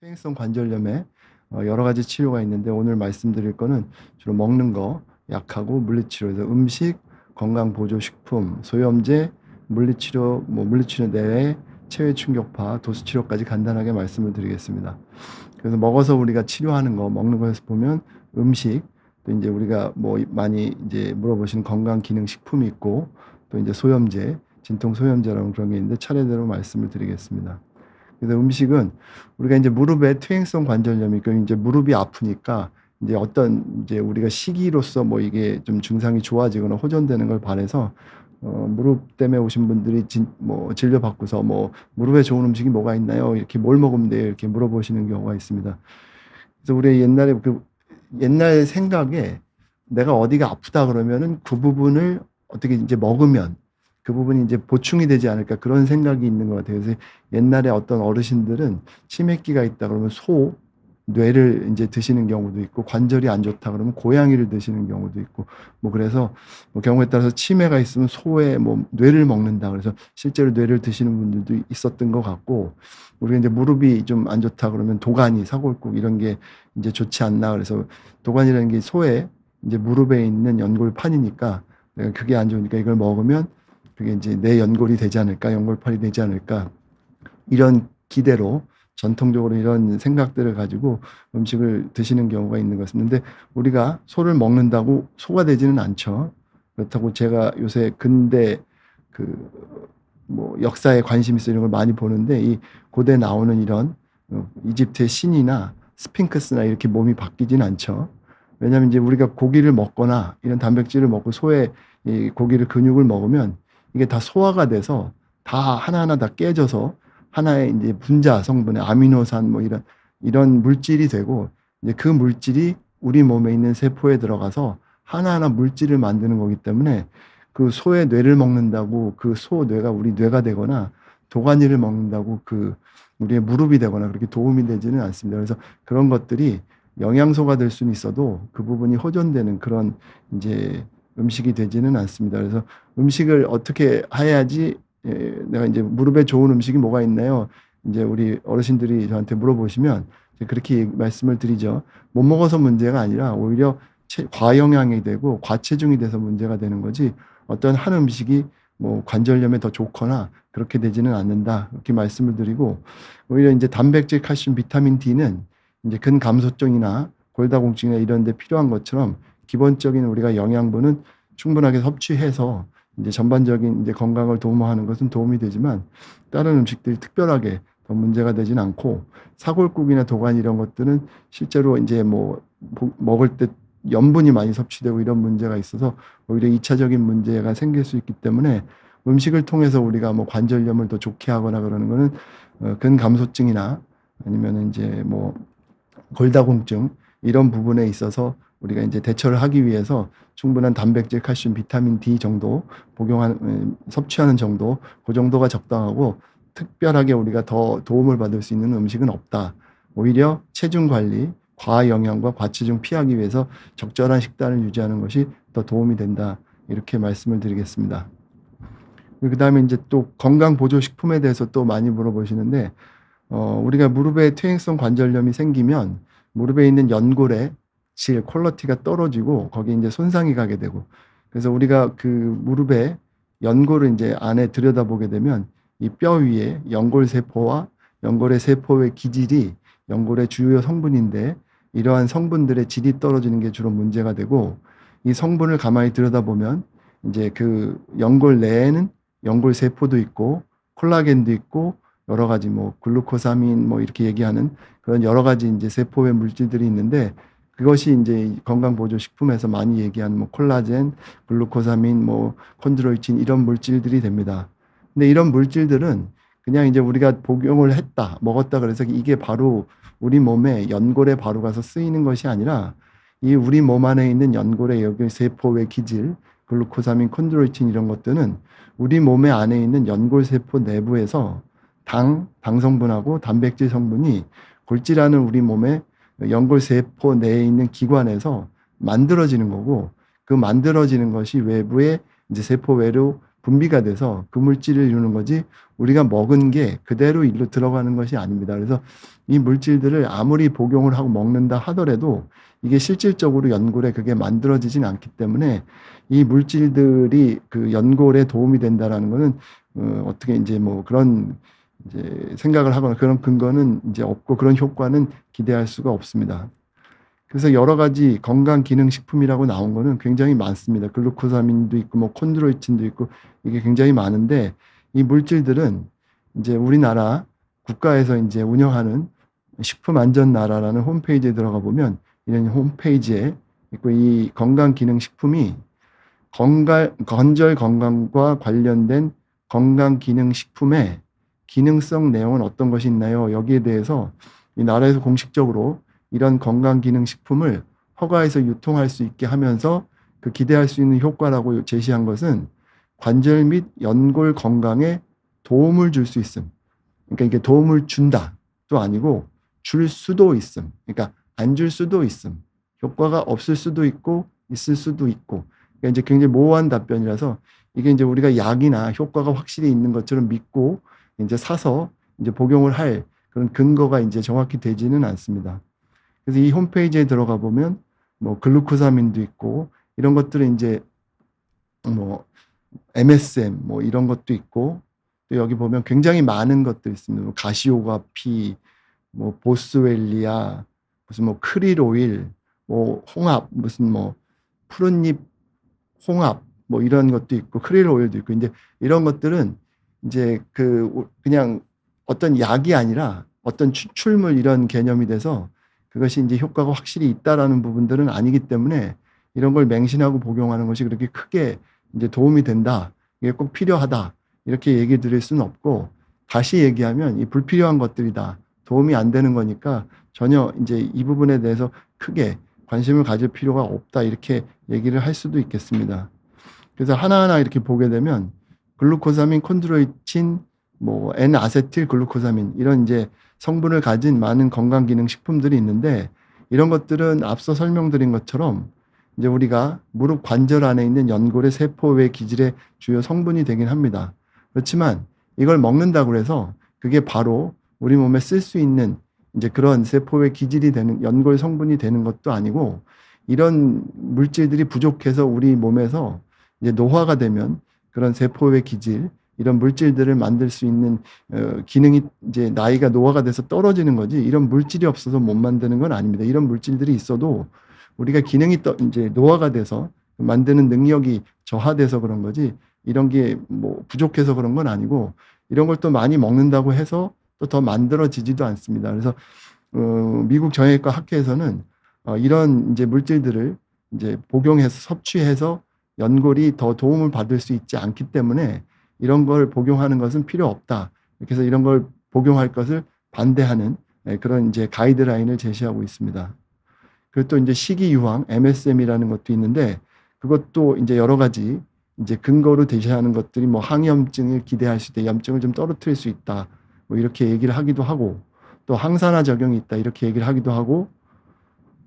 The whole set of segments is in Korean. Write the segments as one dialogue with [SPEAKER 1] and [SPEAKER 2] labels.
[SPEAKER 1] 퇴행성 관절염에 여러 가지 치료가 있는데 오늘 말씀드릴 거는 주로 먹는 거, 약하고 물리치료에서 음식, 건강보조식품, 소염제, 물리치료, 물리치료 내외 체외 충격파, 도수치료까지 간단하게 말씀을 드리겠습니다. 그래서 먹어서 우리가 치료하는 거, 먹는 거에서 보면 음식, 또 이제 우리가 많이 이제 물어보시는 건강기능식품이 있고, 또 이제 소염제, 진통 소염제라는 그런 게 있는데 차례대로 말씀을 드리겠습니다. 그래서 음식은 우리가 이제 무릎에 퇴행성 관절염이 있고 이제 무릎이 아프니까 이제 어떤 이제 우리가 시기로서 이게 좀 증상이 좋아지거나 호전되는 걸 바라서 무릎 때문에 오신 분들이 진료 받고서 "무릎에 좋은 음식이 뭐가 있나요? 이렇게 뭘 먹으면 돼요?" 이렇게 물어보시는 경우가 있습니다. 그래서 우리 옛날 생각에 내가 어디가 아프다 그러면은 그 부분을 어떻게 인제 먹으면 그 부분이 인제 보충이 되지 않을까 그런 생각이 있는 것 같아요. 그래서 옛날에 어떤 어르신들은 치매기가 있다 그러면 뇌를 인제 드시는 경우도 있고, 관절이 안 좋다 그러면 고양이를 드시는 경우도 있고, 그래서 경우에 따라서 치매가 있으면 소의 뇌를 먹는다 그래서 실제로 뇌를 드시는 분들도 있었던 것 같고, 우리가 인제 무릎이 좀 안 좋다 그러면 도가니, 사골국 이런 게 인제 좋지 않나 그래서 도가니라는 게 소의 인제 무릎에 있는 연골판이니까 내가 그게 안 좋으니까 이걸 먹으면 그게 인제 내 연골이 되지 않을까, 연골판이 되지 않을까, 이런 기대로 전통적으로 이런 생각들을 가지고 음식을 드시는 경우가 있는 것 같습니다. 근데 우리가 소를 먹는다고 소가 되지는 않죠. 그렇다고 제가 요새 근대 그 역사에 관심 있어 이런 걸 많이 보는데, 이 고대 나오는 이런 이집트의 신이나 스핑크스나 이렇게 몸이 바뀌진 않죠. 왜냐하면 이제 우리가 고기를 먹거나 이런 단백질을 먹고 소의 이 고기를 근육을 먹으면 이게 다 소화가 돼서 다 하나하나 다 깨져서 하나의 인제 분자 성분의 아미노산 이런 물질이 되고, 이제 그 물질이 우리 몸에 있는 세포에 들어가서 하나하나 물질을 만드는 거기 때문에 그 소의 뇌를 먹는다고 그 소 뇌가 우리 뇌가 되거나, 도가니를 먹는다고 우리의 무릎이 되거나 그렇게 도움이 되지는 않습니다. 그래서 그런 것들이 영양소가 될 수는 있어도 그 부분이 호전되는 그런 인제 음식이 되지는 않습니다. 그래서 음식을 어떻게 해야지 내가 인제 "무릎에 좋은 음식이 뭐가 있나요?" 인제 우리 어르신들이 저한테 물어보시면 이제 그렇게 말씀을 드리죠. 못 먹어서 문제가 아니라 오히려 과영양이 되고 과체중이 돼서 문제가 되는 거지, 어떤 한 음식이 관절염에 더 좋거나 그렇게 되지는 않는다, 이렇게 말씀을 드리고, 오히려 인제 단백질, 칼슘, 비타민 D는 인제 근감소증이나 골다공증이나 이런 데 필요한 것처럼 기본적인 우리가 영양분은 충분하게 섭취해서 인제 전반적인 인제 건강을 도모하는 것은 도움이 되지만, 다른 음식들이 특별하게 더 문제가 되진 않고, 사골국이나 도가니 이런 것들은 실제로 인제 먹을 때 염분이 많이 섭취되고 이런 문제가 있어서 오히려 2 차적인 문제가 생길 수 있기 때문에, 음식을 통해서 우리가 관절염을 더 좋게 하거나 그러는 거는 근감소증이나 아니면은 인제 골다공증 이런 부분에 있어서 우리가 인제 대처를 하기 위해서 충분한 단백질, 칼슘, 비타민 D 정도 섭취하는 정도, 고 정도가 적당하고, 특별하게 우리가 더 도움을 받을 수 있는 음식은 없다. 오히려 체중 관리, 과영양과 과체중 피하기 위해서 적절한 식단을 유지하는 것이 더 도움이 된다, 이렇게 말씀을 드리겠습니다. 그다음에 인제 또 건강 보조 식품에 대해서 또 많이 물어보시는데, 우리가 무릎에 퇴행성 관절염이 생기면 무릎에 있는 연골의 질, 퀄리티가 떨어지고 거기에 인제 손상이 가게 되고, 그래서 우리가 그 무릎에 연골을 인제 안에 들여다보게 되면 이 뼈 위에 연골세포와 연골의 세포의 기질이 연골의 주요 성분인데, 이러한 성분들의 질이 떨어지는 게 주로 문제가 되고, 이 성분을 가만히 들여다보면 인제 그 연골 내에는 연골세포도 있고 콜라겐도 있고 여러 가지 글루코사민 이렇게 얘기하는 그런 여러 가지 인제 세포의 물질들이 있는데, 그것이 인제 건강보조식품에서 많이 얘기하는 콜라겐, 글루코사민, 콘드로이친 이런 물질들이 됩니다. 근데 이런 물질들은 그냥 인제 우리가 복용을 했다, 먹었다 그래서 이게 바로 우리 몸에 연골에 바로 가서 쓰이는 것이 아니라, 이 우리 몸 안에 있는 연골의 여기 세포의 기질, 글루코사민, 콘드로이친 이런 것들은 우리 몸의 안에 있는 연골세포 내부에서 당 성분하고 단백질 성분이 골지라는 우리 몸의 연골세포 내에 있는 기관에서 만들어지는 거고, 그 만들어지는 것이 외부에 이제 세포 외로 분비가 돼서 그 물질을 이루는 거지 우리가 먹은 게 그대로 일로 들어가는 것이 아닙니다. 그래서 이 물질들을 아무리 복용을 하고 먹는다 하더라도 이게 실질적으로 연골에 그게 만들어지진 않기 때문에 이 물질들이 그 연골에 도움이 된다라는 거는 어떻게 이제 뭐 그런 이제 생각을 하거나 그런 근거는 이제 없고 그런 효과는 기대할 수가 없습니다. 그래서 여러 가지 건강 기능 식품이라고 나온 거는 굉장히 많습니다. 글루코사민도 있고 뭐 콘드로이친도 있고 이게 굉장히 많은데 이 물질들은 이제 우리나라 국가에서 이제 운영하는 식품안전나라라는 홈페이지에 들어가 보면 이런 홈페이지에 있고 이 건강 기능 식품이 건절 건강과 관련된 건강 기능 식품의 기능성 내용은 어떤 것이 있나요? 여기에 대해서 이 나라에서 공식적으로 이런 건강 기능 식품을 허가해서 유통할 수 있게 하면서 그 기대할 수 있는 효과라고 제시한 것은 관절 및 연골 건강에 도움을 줄 수 있음. 그러니까 이게 도움을 준다도 아니고 줄 수도 있음. 그러니까 안 줄 수도 있음. 효과가 없을 수도 있고 있을 수도 있고. 그러니까 이제 굉장히 모호한 답변이라서 이게 이제 우리가 약이나 효과가 확실히 있는 것처럼 믿고 이제 사서 이제 복용을 할 그런 근거가 이제 정확히 되지는 않습니다. 그래서 이 홈페이지에 들어가 보면 뭐 글루코사민도 있고 이런 것들은 이제 뭐 MSM 뭐 이런 것도 있고 또 여기 보면 굉장히 많은 것들이 있습니다. 뭐 가시오가피, 뭐 보스웰리아, 무슨 뭐 크릴 오일, 뭐 홍합, 무슨 뭐 푸른잎 홍합 뭐 이런 것도 있고 크릴 오일도 있고 이제 이런 것들은 이제 그냥 어떤 약이 아니라 어떤 추출물 이런 개념이 돼서 그것이 이제 효과가 확실히 있다라는 부분들은 아니기 때문에 이런 걸 맹신하고 복용하는 것이 그렇게 크게 이제 도움이 된다. 이게 꼭 필요하다. 이렇게 얘기 드릴 수는 없고 다시 얘기하면 이 불필요한 것들이다. 도움이 안 되는 거니까 전혀 이제 이 부분에 대해서 크게 관심을 가질 필요가 없다. 이렇게 얘기를 할 수도 있겠습니다. 그래서 하나하나 이렇게 보게 되면 글루코사민, 콘드로이친, 뭐 N아세틸 글루코사민 이런 이제 성분을 가진 많은 건강 기능 식품들이 있는데 이런 것들은 앞서 설명드린 것처럼 이제 우리가 무릎 관절 안에 있는 연골의 세포외 기질의 주요 성분이 되긴 합니다. 그렇지만 이걸 먹는다고 해서 그게 바로 우리 몸에 쓸 수 있는 이제 그런 세포외 기질이 되는 연골 성분이 되는 것도 아니고 이런 물질들이 부족해서 우리 몸에서 이제 노화가 되면 그런 세포외 기질 이런 물질들을 만들 수 있는 기능이 이제 나이가 노화가 돼서 떨어지는 거지 이런 물질이 없어서 못 만드는 건 아닙니다. 이런 물질들이 있어도 우리가 기능이 이제 노화가 돼서 만드는 능력이 저하돼서 그런 거지 이런 게 뭐 부족해서 그런 건 아니고 이런 걸 또 많이 먹는다고 해서 또 더 만들어지지도 않습니다. 그래서 미국 정형외과 학회에서는 이런 이제 물질들을 이제 복용해서 섭취해서 연골이 더 도움을 받을 수 있지 않기 때문에 이런 걸 복용하는 것은 필요 없다. 이렇게 해서 이런 걸 복용할 것을 반대하는 그런 이제 가이드라인을 제시하고 있습니다. 그리고 또 이제 식이유황 MSM이라는 것도 있는데 그것도 이제 여러 가지 이제 근거로 제시하는 것들이 뭐 항염증을 기대할 수 있다, 염증을 좀 떨어뜨릴 수 있다, 뭐 이렇게 얘기를 하기도 하고 또 항산화 작용이 있다 이렇게 얘기를 하기도 하고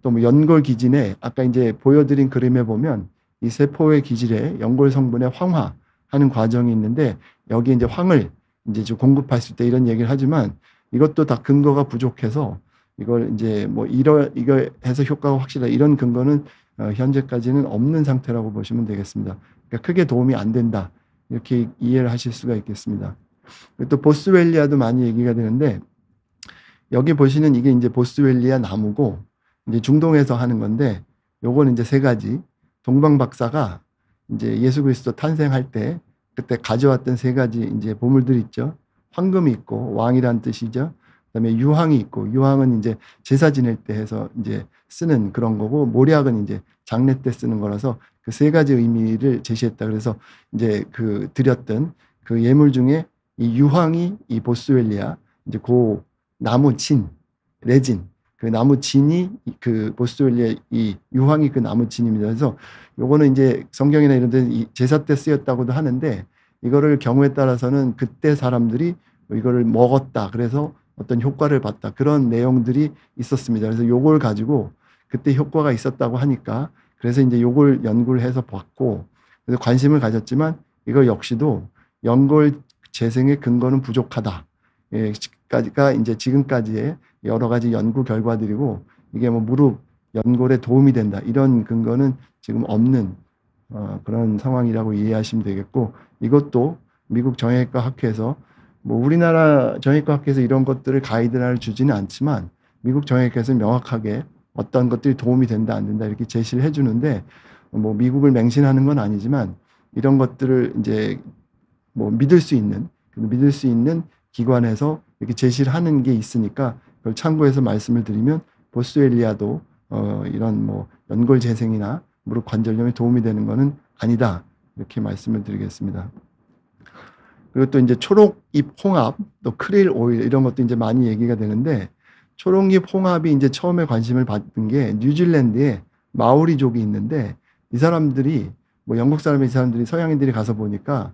[SPEAKER 1] 또 뭐 연골 기진에 아까 이제 보여드린 그림에 보면 이 세포의 기질에 연골 성분의 황화하는 과정이 있는데 여기 이제 황을 이제 좀 공급할 수 있다 이런 얘기를 하지만 이것도 다 근거가 부족해서 이걸 이제 뭐 이거 해서 효과가 확실하다 이런 근거는 현재까지는 없는 상태라고 보시면 되겠습니다. 그러니까 크게 도움이 안 된다 이렇게 이해를 하실 수가 있겠습니다. 그리고 또 보스웰리아도 많이 얘기가 되는데 여기 보시는 이게 이제 보스웰리아 나무고 이제 중동에서 하는 건데 요거는 이제 세 가지 동방 박사가 이제 예수 그리스도 탄생할 때 그때 가져왔던 세 가지 이제 보물들이 있죠. 황금이 있고 왕이란 뜻이죠. 그다음에 유황이 있고 유황은 이제 제사 지낼 때 해서 이제 쓰는 그런 거고 모략은 이제 장례 때 쓰는 거라서 그 세 가지 의미를 제시했다. 그래서 이제 그 드렸던 그 예물 중에 이 유황이 이 보스웰리아 이제 그 나무 진 레진 그 나무 진이 그 보스웰리아 이 유황이 그 나무 진입니다. 그래서 요거는 이제 성경이나 이런 데 제사 때 쓰였다고도 하는데 이거를 경우에 따라서는 그때 사람들이 이거를 먹었다. 그래서 어떤 효과를 봤다. 그런 내용들이 있었습니다. 그래서 요걸 가지고 그때 효과가 있었다고 하니까 그래서 이제 요걸 연구를 해서 봤고 그래서 관심을 가졌지만 이거 역시도 연골 재생의 근거는 부족하다. 예, 가 이제 지금까지의 여러 가지 연구 결과들이고 이게 뭐 무릎 연골에 도움이 된다 이런 근거는 지금 없는 그런 상황이라고 이해하시면 되겠고, 이것도 미국 정형외과 학회에서 뭐 우리나라 정형외과 학회에서 이런 것들을 가이드라인을 주지는 않지만 미국 정형외과에서 명확하게 어떤 것들이 도움이 된다 안 된다 이렇게 제시를 해주는데, 뭐 미국을 맹신하는 건 아니지만 이런 것들을 이제 뭐 믿을 수 있는 기관에서 이렇게 제시를 하는 게 있으니까 그걸 참고해서 말씀을 드리면, 보스웰리아도 이런 뭐 연골 재생이나 무릎 관절염에 도움이 되는 것은 아니다 이렇게 말씀을 드리겠습니다. 그리고 또 이제 초록잎 홍합, 또 크릴 오일 이런 것도 이제 많이 얘기가 되는데, 초록잎 홍합이 이제 처음에 관심을 받은 게 뉴질랜드에 마오리족이 있는데, 이 사람들이 뭐 영국 사람이 이 사람들이 서양인들이 가서 보니까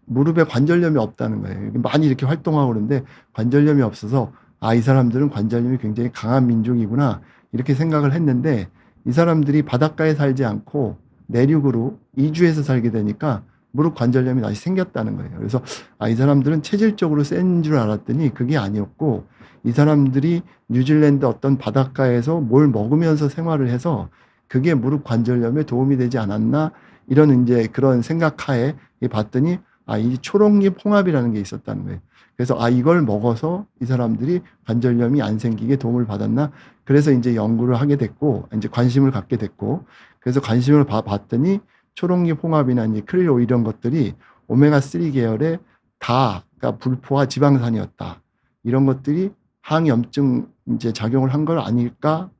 [SPEAKER 1] 무릎에 관절염이 없다는 거예요. 많이 이렇게 활동하고 그러는데 관절염이 없어서 이 사람들은 관절염이 굉장히 강한 민족이구나 이렇게 생각을 했는데, 이 사람들이 바닷가에 살지 않고 내륙으로 이주해서 살게 되니까 무릎 관절염이 다시 생겼다는 거예요. 그래서 이 사람들은 체질적으로 센 줄 알았더니 그게 아니었고, 이 사람들이 뉴질랜드 어떤 바닷가에서 뭘 먹으면서 생활을 해서 그게 무릎 관절염에 도움이 되지 않았나 이런 이제 그런 생각하에 봤더니 이 초록잎 홍합이라는 게 있었다는 거예요. 그래서 이걸 먹어서 이 사람들이 관절염이 안 생기게 도움을 받았나. 그래서 이제 연구를 하게 됐고 이제 관심을 갖게 됐고, 그래서 관심을 봤더니 초록잎 홍합이나 이제 크릴 오일 이런 것들이 오메가3 계열의 그러니까 불포화 지방산이었다. 이런 것들이 항염증 이제 작용을 한 걸 아닐까?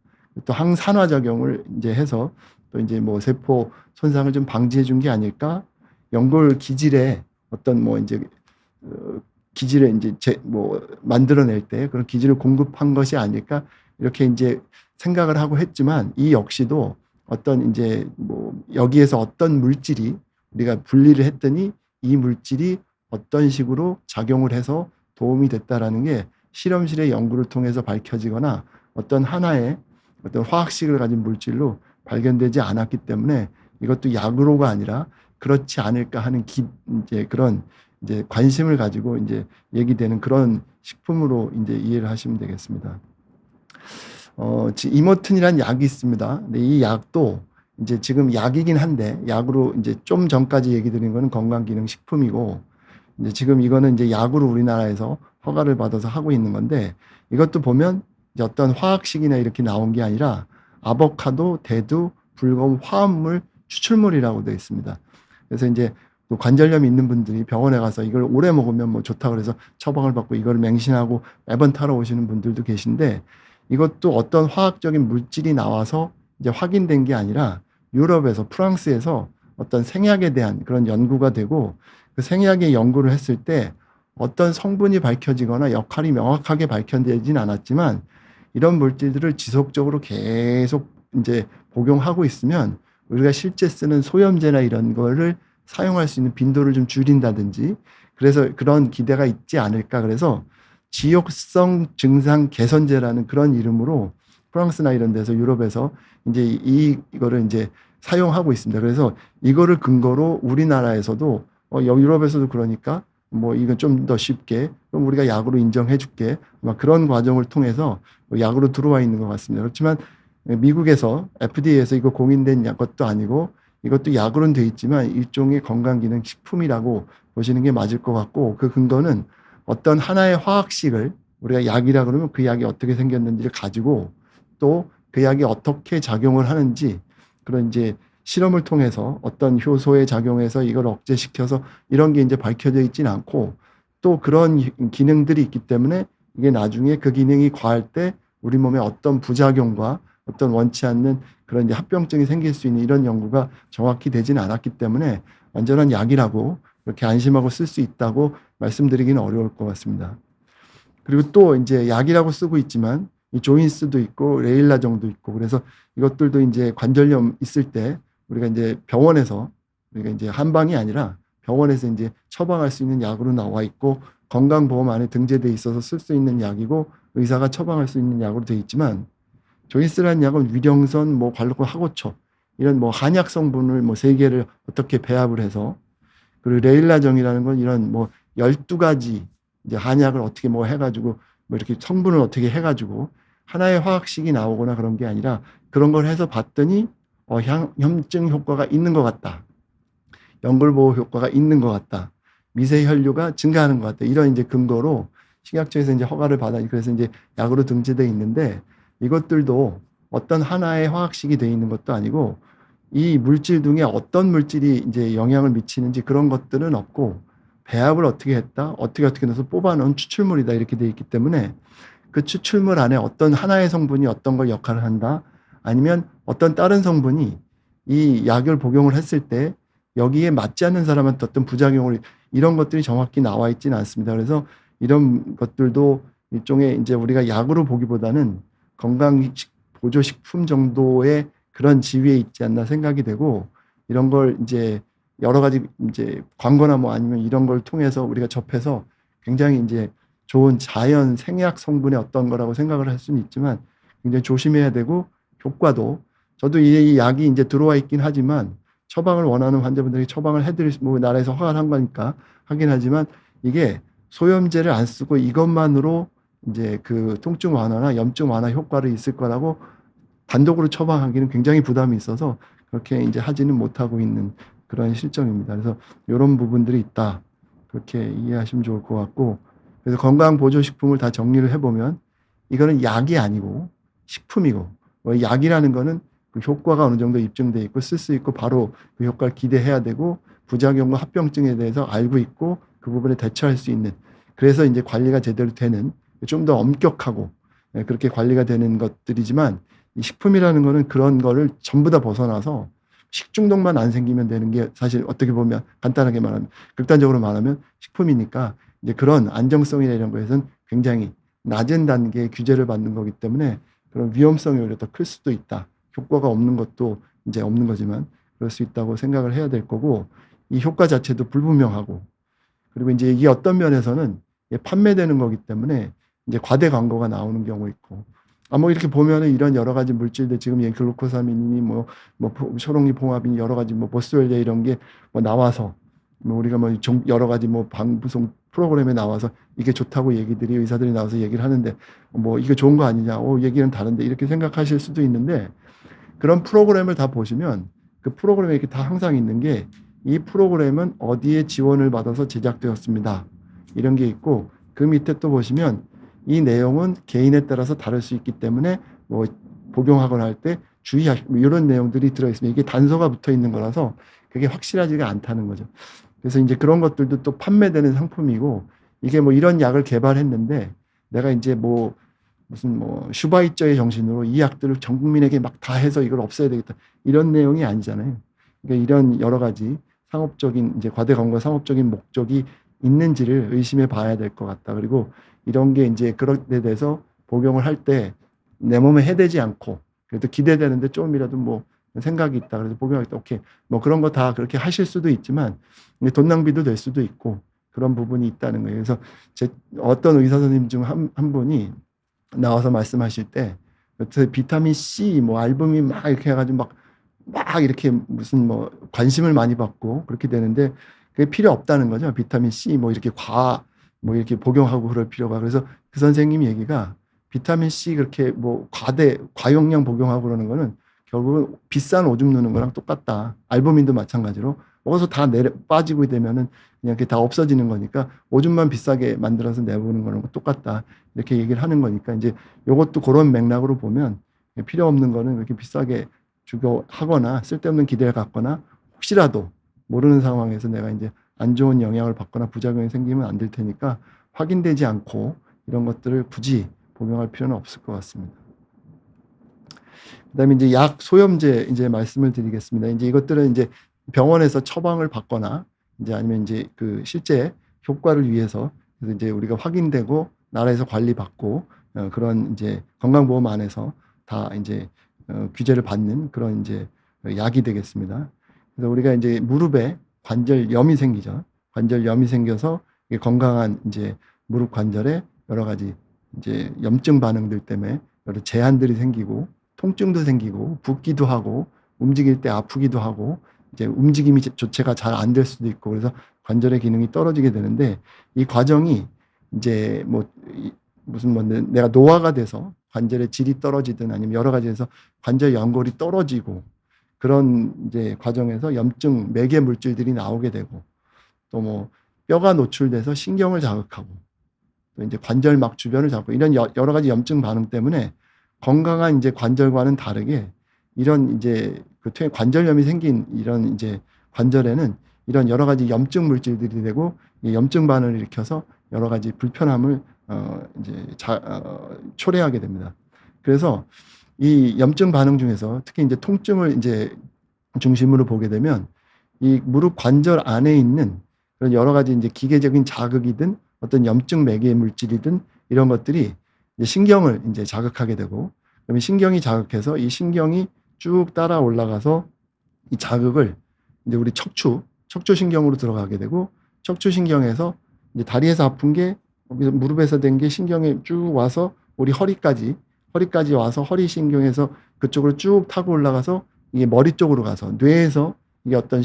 [SPEAKER 1] 또 항산화 작용을 이제 해서 또 이제 뭐 세포 손상을 좀 방지해 준 게 아닐까? 연골 기질에 어떤 뭐 이제 기질을 이제 뭐 만들어낼 때 그런 기질을 공급한 것이 아닐까? 이렇게 이제 생각을 하고 했지만, 이 역시도 어떤 이제 뭐 여기에서 어떤 물질이 우리가 분리를 했더니 이 물질이 어떤 식으로 작용을 해서 도움이 됐다라는 게 실험실의 연구를 통해서 밝혀지거나 어떤 하나의 어떤 화학식을 가진 물질로 발견되지 않았기 때문에 이것도 약으로가 아니라 그렇지 않을까 하는 이제 그런 이제 관심을 가지고 이제 얘기되는 그런 식품으로 이제 이해를 하시면 되겠습니다. 이모튼이라는 약이 있습니다. 근데 이 약도 이제 지금 약이긴 한데 약으로 이제 좀 전까지 얘기 드린 거는 건강기능식품이고, 이제 지금 이거는 이제 약으로 우리나라에서 허가를 받아서 하고 있는 건데, 이것도 보면 이제 어떤 화학식이나 이렇게 나온 게 아니라 아보카도, 대두, 불검, 화합물 추출물이라고 되어 있습니다. 그래서 이제 관절염이 있는 분들이 병원에 가서 이걸 오래 먹으면 뭐 좋다 그래서 처방을 받고 이걸 맹신하고 매번 타러 오시는 분들도 계신데, 이것도 어떤 화학적인 물질이 나와서 이제 확인된 게 아니라 유럽에서 프랑스에서 어떤 생약에 대한 그런 연구가 되고, 그 생약의 연구를 했을 때 어떤 성분이 밝혀지거나 역할이 명확하게 밝혀지진 않았지만 이런 물질들을 지속적으로 계속 이제 복용하고 있으면 우리가 실제 쓰는 소염제나 이런 거를 사용할 수 있는 빈도를 좀 줄인다든지, 그래서 그런 기대가 있지 않을까. 그래서 지옥성 증상 개선제라는 그런 이름으로 프랑스나 이런 데서 유럽에서 이제 이거를 이제 사용하고 있습니다. 그래서 이거를 근거로 우리나라에서도 유럽에서도 그러니까 뭐 이건 좀 더 쉽게 그럼 우리가 약으로 인정해 줄게, 아마 그런 과정을 통해서 약으로 들어와 있는 것 같습니다. 그렇지만 미국에서 FDA에서 이거 공인된 것도 아니고 이것도 약으로는 돼 있지만 일종의 건강기능식품이라고 보시는 게 맞을 것 같고, 그 근거는 어떤 하나의 화학식을 우리가 약이라 그러면 그 약이 어떻게 생겼는지를 가지고 또 그 약이 어떻게 작용을 하는지 그런 이제 실험을 통해서 어떤 효소에 작용해서 이걸 억제시켜서 이런 게 이제 밝혀져 있지는 않고, 또 그런 기능들이 있기 때문에 이게 나중에 그 기능이 과할 때 우리 몸에 어떤 부작용과 어떤 원치 않는 그런 이제 합병증이 생길 수 있는 이런 연구가 정확히 되지는 않았기 때문에 완전한 약이라고 그렇게 안심하고 쓸 수 있다고 말씀드리기는 어려울 것 같습니다. 그리고 또 이제 약이라고 쓰고 있지만 이 조인스도 있고 레일라정도 있고, 그래서 이것들도 이제 관절염 있을 때 우리가 이제 병원에서 우리가 이제 한방이 아니라 병원에서 이제 처방할 수 있는 약으로 나와 있고 건강보험 안에 등재돼 있어서 쓸 수 있는 약이고 의사가 처방할 수 있는 약으로 되어 있지만, 조인스라는 약은 위령선, 뭐 관록화 하고초 이런 뭐 한약 성분을 뭐 3개를 어떻게 배합을 해서 그리고 레일라정이라는 건 이런 뭐 12가지 이제 한약을 어떻게 뭐 해가지고 뭐 이렇게 성분을 어떻게 해가지고 하나의 화학식이 나오거나 그런 게 아니라 그런 걸 해서 봤더니 염증 효과가 있는 것 같다. 연골 보호 효과가 있는 것 같다. 미세 혈류가 증가하는 것 같다. 이런 이제 근거로 식약처에서 이제 허가를 받아 그래서 이제 약으로 등재되어 있는데 이것들도 어떤 하나의 화학식이 되어 있는 것도 아니고 이 물질 중에 어떤 물질이 이제 영향을 미치는지 그런 것들은 없고 배합을 어떻게 했다, 어떻게 넣어서 뽑아놓은 추출물이다 이렇게 되어 있기 때문에 그 추출물 안에 어떤 하나의 성분이 어떤 걸 역할을 한다, 아니면 어떤 다른 성분이 이 약을 복용을 했을 때 여기에 맞지 않는 사람한테 어떤 부작용을 이런 것들이 정확히 나와 있지는 않습니다. 그래서 이런 것들도 일종의 이제 우리가 약으로 보기보다는 건강 보조식품 정도의 그런 지위에 있지 않나 생각이 되고 이런 걸 이제 여러 가지 이제 광고나 뭐 아니면 이런 걸 통해서 우리가 접해서 굉장히 이제 좋은 자연 생약 성분의 어떤 거라고 생각을 할 수는 있지만 굉장히 조심해야 되고 효과도 저도 이 약이 이제 들어와 있긴 하지만 처방을 원하는 환자분들에게 처방을 해드릴 뭐 나라에서 허가를 한 거니까 하긴 하지만 이게 소염제를 안 쓰고 이것만으로 이제 그 통증 완화나 염증 완화 효과를 있을 거라고 단독으로 처방하기는 굉장히 부담이 있어서 그렇게 이제 하지는 못하고 있는 그런 실정입니다. 그래서 이런 부분들이 있다. 그렇게 이해하시면 좋을 것 같고 그래서 건강보조식품을 다 정리를 해보면 이거는 약이 아니고 식품이고 약이라는 거는 그 효과가 어느 정도 입증돼 있고 쓸 수 있고 바로 그 효과를 기대해야 되고 부작용과 합병증에 대해서 알고 있고 그 부분에 대처할 수 있는 그래서 이제 관리가 제대로 되는 좀 더 엄격하고 그렇게 관리가 되는 것들이지만 이 식품이라는 거는 그런 거를 전부 다 벗어나서 식중독만 안 생기면 되는 게 사실 어떻게 보면 간단하게 말하면 극단적으로 말하면 식품이니까 이제 그런 안정성이나 이런 거에서는 굉장히 낮은 단계의 규제를 받는 거기 때문에 그런 위험성이 오히려 더 클 수도 있다. 효과가 없는 것도 이제 없는 거지만 그럴 수 있다고 생각을 해야 될 거고 이 효과 자체도 불분명하고 그리고 이제 이게 어떤 면에서는 판매되는 거기 때문에 이제 과대 광고가 나오는 경우 있고 뭐 이렇게 보면은 이런 여러 가지 물질들 지금 글루코사민이니 뭐 초록잎 홍합이니 여러 가지 뭐 보스웰리아 이런 게 뭐 나와서 뭐 우리가 뭐 여러 가지 뭐 방송 프로그램에 나와서 이게 좋다고 얘기들이 의사들이 나와서 얘기를 하는데 뭐 이게 좋은 거 아니냐, 얘기는 다른데 이렇게 생각하실 수도 있는데 그런 프로그램을 다 보시면 그 프로그램에 이렇게 다 항상 있는 게 이 프로그램은 어디에 지원을 받아서 제작되었습니다. 이런 게 있고 그 밑에 또 보시면 이 내용은 개인에 따라서 다를 수 있기 때문에 뭐 복용하거나 할 때 주의하시고 뭐 이런 내용들이 들어있습니다. 이게 단서가 붙어 있는 거라서 그게 확실하지가 않다는 거죠. 그래서 이제 그런 것들도 또 판매되는 상품이고 이게 뭐 이런 약을 개발했는데 내가 이제 뭐 무슨 뭐 슈바이처의 정신으로 이 약들을 전 국민에게 막 다 해서 이걸 없애야 되겠다 이런 내용이 아니잖아요. 그러니까 이런 여러 가지 상업적인 이제 과대 광고 상업적인 목적이 있는지를 의심해 봐야 될 것 같다. 그리고 이런 게 이제 그런 데 대해서 복용을 할 때 내 몸에 해되지 않고 그래도 기대되는데 조금이라도 뭐 생각이 있다. 그래서 복용할 때 오케이 뭐 그런 거 다 그렇게 하실 수도 있지만 돈 낭비도 될 수도 있고 그런 부분이 있다는 거예요. 그래서 어떤 의사 선생님 중 한 분이 나와서 말씀하실 때 비타민 C 뭐 알부민 막 이렇게 해가지고 막 이렇게 무슨 뭐 관심을 많이 받고 그렇게 되는데 그게 필요 없다는 거죠. 비타민 C 뭐 이렇게 뭐 이렇게 복용하고 그럴 필요가. 그래서 그 선생님 얘기가 비타민 C 그렇게 뭐 과용량 복용하고 그러는 거는 결국은 비싼 오줌 누는 거랑 똑같다. 알부민도 마찬가지로 먹어서 다 빠지고 되면은 그냥 그게 다 없어지는 거니까 오줌만 비싸게 만들어서 내보는 거랑 똑같다. 이렇게 얘기를 하는 거니까 이제 요것도 그런 맥락으로 보면 필요 없는 거는 그렇게 비싸게 주고 하거나 쓸데없는 기대를 갖거나 혹시라도 모르는 상황에서 내가 이제 안 좋은 영향을 받거나 부작용이 생기면 안 될 테니까 확인되지 않고 이런 것들을 굳이 복용할 필요는 없을 것 같습니다. 그다음에 이제 약 소염제 이제 말씀을 드리겠습니다. 이제 이것들은 이제 병원에서 처방을 받거나 이제 아니면 이제 그 실제 효과를 위해서 그래서 이제 우리가 확인되고 나라에서 관리받고 그런 이제 건강보험 안에서 다 이제 규제를 받는 그런 이제 약이 되겠습니다. 그래서 우리가 이제 무릎에 관절염이 생기죠. 관절염이 생겨서 건강한 이제 무릎 관절에 여러 가지 이제 염증 반응들 때문에 여러 제한들이 생기고 통증도 생기고 붓기도 하고 움직일 때 아프기도 하고 이제 움직임이 조체가 잘 안 될 수도 있고 그래서 관절의 기능이 떨어지게 되는데 이 과정이 이제 무슨 내가 노화가 돼서 관절의 질이 떨어지든 아니면 여러 가지에서 관절 연골이 떨어지고 그런 이제 과정에서 염증 매개 물질들이 나오게 되고 또 뼈가 노출돼서 신경을 자극하고 또 이제 관절막 주변을 자극하고 이런 여러 가지 염증 반응 때문에 건강한 이제 관절과는 다르게 이런 이제 관절염이 생긴 이런 이제 관절에는 이런 여러 가지 염증 물질들이 되고 이 염증 반응을 일으켜서 여러 가지 불편함을 이제 초래하게 됩니다. 그래서 이 염증 반응 중에서 특히 이제 통증을 이제 중심으로 보게 되면 이 무릎 관절 안에 있는 그런 여러 가지 이제 기계적인 자극이든 어떤 염증 매개 물질이든 이런 것들이 이제 신경을 이제 자극하게 되고 그러면 신경이 자극해서 이 신경이 쭉 따라 올라가서 이 자극을 이제 우리 척추신경으로 들어가게 되고 척추신경에서 이제 다리에서 아픈 게 무릎에서 된 게 신경에 쭉 와서 우리 허리까지 와서 허리신경에서 그쪽으로 쭉 타고 올라가서 이게 머리 쪽으로 가서 뇌에서 이게 어떤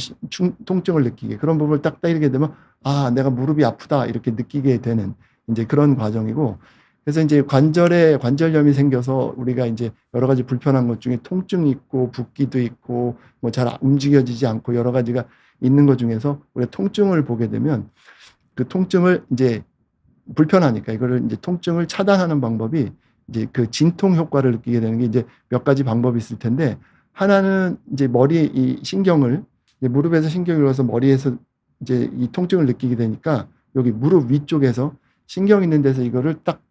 [SPEAKER 1] 통증을 느끼게 그런 부분을 딱 때리게 되면 아, 내가 무릎이 아프다 이렇게 느끼게 되는 이제 그런 과정이고 그래서 이제 관절염이 생겨서 우리가 이제 여러 가지 불편한 것 중에 통증이 있고 붓기도 있고 잘 움직여지지 않고 여러 가지가 있는 것 중에서 우리가 통증을 보게 되면 그 통증을 이제 불편하니까 이거를 이제 통증을 차단하는 방법이 이제 그 진통 효과를 느끼게 되는 게 이제 몇 가지 방법이 있을 텐데 하나는 이제 머리 이 신경을 이제 무릎에서 신경이 올라서 머리에서 이제 이 통증을 느끼게 되니까 여기 무릎 위쪽에서 신경 있는 데서 이거를 딱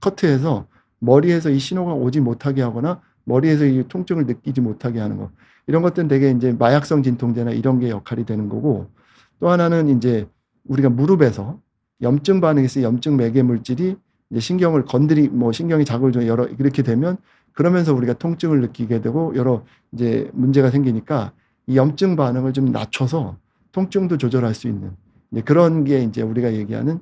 [SPEAKER 1] 커트해서 머리에서 이 신호가 오지 못하게 하거나 머리에서 이 통증을 느끼지 못하게 하는 거. 이런 것들은 되게 이제 마약성 진통제나 이런 게 역할이 되는 거고 또 하나는 이제 우리가 무릎에서 염증 반응이 있어 염증 매개 물질이 이제 신경을 신경이 자극을 좀 이렇게 되면 그러면서 우리가 통증을 느끼게 되고 여러 이제 문제가 생기니까 이 염증 반응을 좀 낮춰서 통증도 조절할 수 있는 이제 그런 게 이제 우리가 얘기하는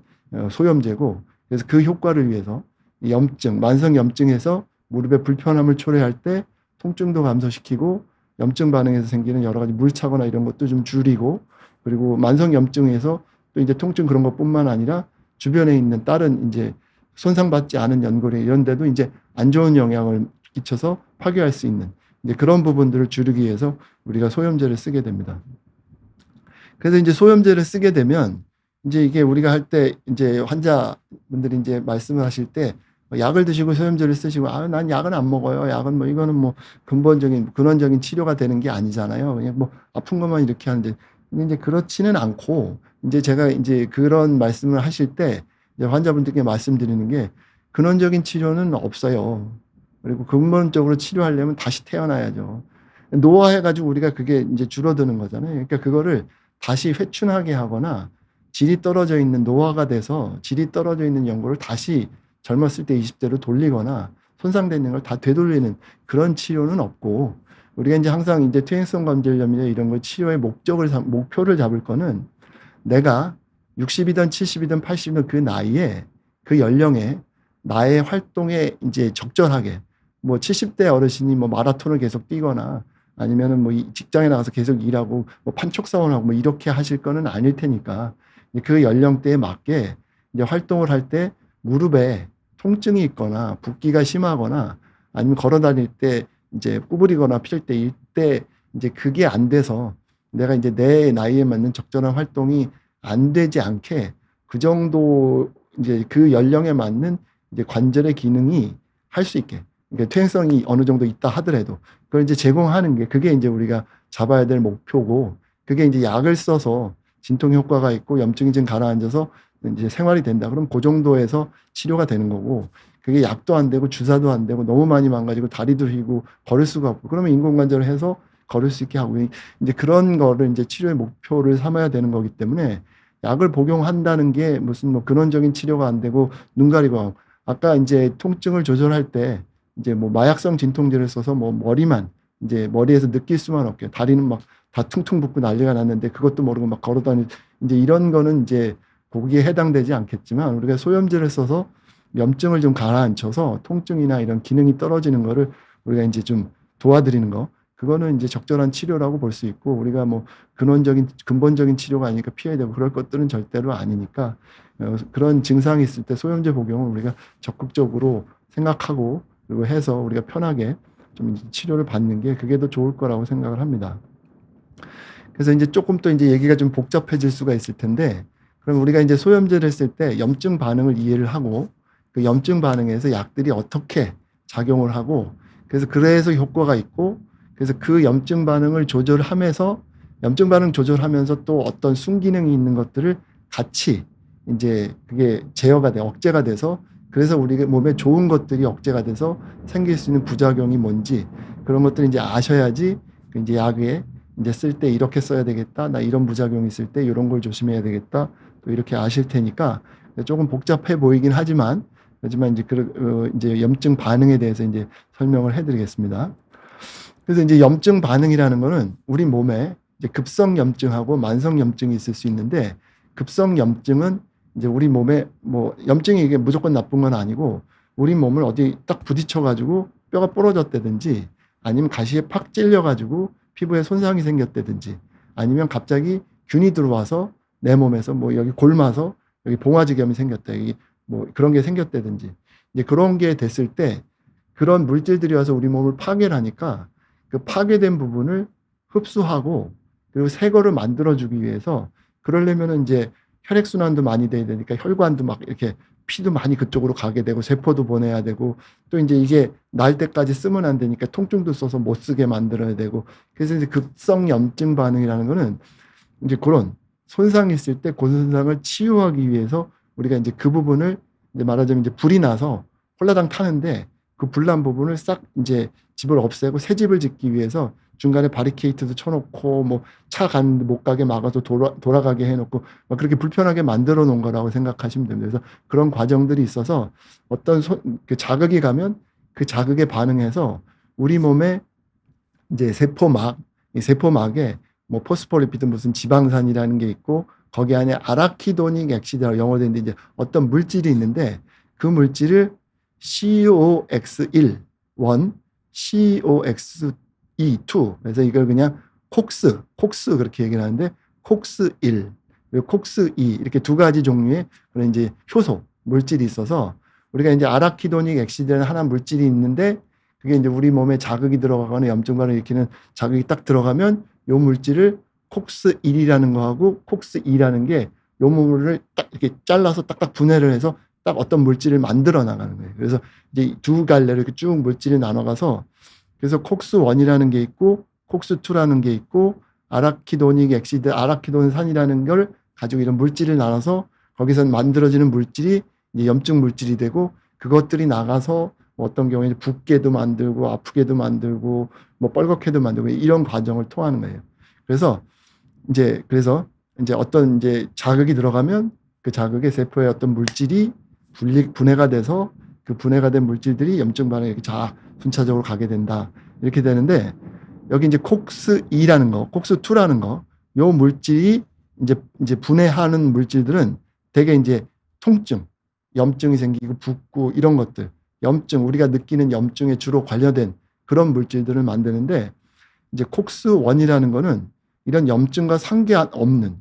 [SPEAKER 1] 소염제고 그래서 그 효과를 위해서 이 만성 염증에서 무릎의 불편함을 초래할 때 통증도 감소시키고 염증 반응에서 생기는 여러 가지 물차거나 이런 것도 좀 줄이고 그리고 만성 염증에서 또 이제 통증 그런 것뿐만 아니라 주변에 있는 다른 이제 손상받지 않은 연골에 이런 데도 이제 안 좋은 영향을 끼쳐서 파괴할 수 있는 이제 그런 부분들을 줄이기 위해서 우리가 소염제를 쓰게 됩니다. 그래서 이제 소염제를 쓰게 되면 이제 이게 우리가 할 때 이제 환자분들이 이제 말씀을 하실 때 약을 드시고 소염제를 쓰시고 난 약은 안 먹어요. 약은 이거는 근원적인 치료가 되는 게 아니잖아요. 그냥 아픈 것만 이렇게 하는데 근데 이제 그렇지는 않고 이제 제가 이제 그런 말씀을 하실 때 이제 환자분들께 말씀드리는 게 근원적인 치료는 없어요. 그리고 근본적으로 치료하려면 다시 태어나야죠. 노화해가지고 우리가 그게 이제 줄어드는 거잖아요. 그러니까 그거를 다시 회춘하게 하거나 질이 떨어져 있는 노화가 돼서 질이 떨어져 있는 연골을 다시 젊었을 때 20대로 돌리거나 손상되어 있는 걸 다 되돌리는 그런 치료는 없고 우리가 이제 항상 이제 퇴행성 관절염이나 이런 걸 치료의 목표를 잡을 거는 내가 60이든 70이든 80이든 그 나이에 그 연령에 나의 활동에 이제 적절하게 70대 어르신이 마라톤을 계속 뛰거나 아니면은 이 직장에 나가서 계속 일하고 판촉사원하고 이렇게 하실 거는 아닐 테니까 그 연령대에 맞게 이제 활동을 할 때 무릎에 통증이 있거나 붓기가 심하거나 아니면 걸어 다닐 때 이제 구부리거나 필 때 이때 이제 그게 안 돼서 내가 이제 내 나이에 맞는 적절한 활동이 안 되지 않게 그 정도 이제 그 연령에 맞는 이제 관절의 기능이 할 수 있게 그러니까 퇴행성이 어느 정도 있다 하더라도 그걸 이제 제공하는 게 그게 이제 우리가 잡아야 될 목표고 그게 이제 약을 써서 진통 효과가 있고 염증이 좀 가라앉아서 이제 생활이 된다. 그럼 그 정도에서 치료가 되는 거고 그게 약도 안 되고 주사도 안 되고 너무 많이 망가지고 다리도 휘고 걸을 수가 없고 그러면 인공관절을 해서 걸을 수 있게 하고 이제 그런 거를 이제 치료의 목표를 삼아야 되는 거기 때문에 약을 복용한다는 게 무슨 근원적인 치료가 안 되고 눈 가리고 하고 아까 이제 통증을 조절할 때 이제 마약성 진통제를 써서 머리만 이제 머리에서 느낄 수만 없게 다리는 다 퉁퉁 붓고 난리가 났는데 그것도 모르고 걸어 다니 이제 이런 거는 이제 거기에 해당되지 않겠지만 우리가 소염제를 써서 염증을 좀 가라앉혀서 통증이나 이런 기능이 떨어지는 거를 우리가 이제 좀 도와드리는 거 그거는 이제 적절한 치료라고 볼 수 있고, 우리가 뭐 근본적인 치료가 아니니까 피해야 되고 그럴 것들은 절대로 아니니까, 그런 증상이 있을 때 소염제 복용을 우리가 적극적으로 생각하고 그리고 해서 우리가 편하게 좀 치료를 받는 게 그게 더 좋을 거라고 생각을 합니다. 그래서 이제 조금 또 이제 얘기가 좀 복잡해질 수가 있을 텐데, 그럼 우리가 이제 소염제를 쓸 때 염증 반응을 이해를 하고, 그 염증 반응에서 약들이 어떻게 작용을 하고, 그래서 효과가 있고, 그래서 그 염증 반응을 조절하면서, 염증 반응 조절하면서 또 어떤 순기능이 있는 것들을 같이 이제 그게 제어가 돼, 억제가 돼서, 그래서 우리 몸에 좋은 것들이 억제가 돼서 생길 수 있는 부작용이 뭔지, 그런 것들을 이제 아셔야지 이제 약에 이제 쓸 때 이렇게 써야 되겠다, 나 이런 부작용이 있을 때 이런 걸 조심해야 되겠다, 또 이렇게 아실 테니까 조금 복잡해 보이긴 하지만 이제 염증 반응에 대해서 이제 설명을 해드리겠습니다. 그래서 이제 염증 반응이라는 거는 우리 몸에 이제 급성 염증하고 만성 염증이 있을 수 있는데, 급성 염증은 이제 우리 몸에 뭐 염증이 이게 무조건 나쁜 건 아니고, 우리 몸을 어디 딱 부딪혀가지고 뼈가 부러졌다든지, 아니면 가시에 팍 찔려가지고 피부에 손상이 생겼다든지, 아니면 갑자기 균이 들어와서 내 몸에서 뭐 여기 골마서 여기 봉화지겸이 생겼다, 여기 뭐 그런 게 생겼다든지, 이제 그런 게 됐을 때 그런 물질들이 와서 우리 몸을 파괴를 하니까 그 파괴된 부분을 흡수하고 그리고 새 거를 만들어주기 위해서, 그러려면은 이제 혈액순환도 많이 돼야 되니까 혈관도 막 이렇게 피도 많이 그쪽으로 가게 되고 세포도 보내야 되고, 또 이제 이게 날 때까지 쓰면 안 되니까 통증도 써서 못 쓰게 만들어야 되고, 그래서 이제 급성 염증 반응이라는 거는 이제 그런 손상이 있을 때 그 손상을 치유하기 위해서 우리가 이제 그 부분을 이제 말하자면 이제 불이 나서 홀라당 타는데, 그 불난 부분을 싹 이제 집을 없애고 새 집을 짓기 위해서 중간에 바리케이트도 쳐놓고 뭐 차 못 가게 막아서 돌아가게 해놓고 막 그렇게 불편하게 만들어 놓은 거라고 생각하시면 됩니다. 그래서 그런 과정들이 있어서 어떤 그 자극이 가면 그 자극에 반응해서 우리 몸에 이제 이 세포막에 뭐 포스포리피드 무슨 지방산이라는 게 있고, 거기 안에 아라키도닉 액시드라고 영어로 되는데 이제 어떤 물질이 있는데, 그 물질을 COX1, COX2, 그래서 이걸 그냥 콕스 그렇게 얘기를 하는데, 콕스1 그리고 콕스2 이렇게 두 가지 종류의 그런 이제 효소 물질이 있어서, 우리가 이제 아라키도닉 액시드라는 하나 물질이 있는데, 그게 이제 우리 몸에 자극이 들어가거나 염증 반응을 일으키는 자극이 딱 들어가면 요 물질을 콕스1이라는 거하고 콕스2라는 게 요 물을 딱 이렇게 잘라서 딱딱 분해를 해서 딱 어떤 물질을 만들어 나가는 거예요. 그래서 이제 두 갈래로 이렇게 쭉 물질이 나눠가서, 그래서 콕스1이라는 게 있고 콕스2라는 게 있고, 아라키도닉 액시드, 아라키돈산이라는 걸 가지고 이런 물질을 나눠서 거기서 만들어지는 물질이 이제 염증 물질이 되고, 그것들이 나가서 뭐 어떤 경우에 붓게도 만들고 아프게도 만들고 뭐 뻘겋게도 만들고 이런 과정을 통하는 거예요. 그래서 이제 어떤 이제 자극이 들어가면 그 자극에 세포에 어떤 물질이 분해가 돼서 그 분해가 된 물질들이 염증 반응에 이렇게 순차적으로 가게 된다, 이렇게 되는데, 여기 이제 콕스2라는 거, 콕스2라는 거, 요 물질이 이제 분해하는 물질들은 대개 이제 통증, 염증이 생기고 붓고 이런 것들, 염증, 우리가 느끼는 염증에 주로 관련된 그런 물질들을 만드는데, 이제 콕스1이라는 거는 이런 염증과 상관없는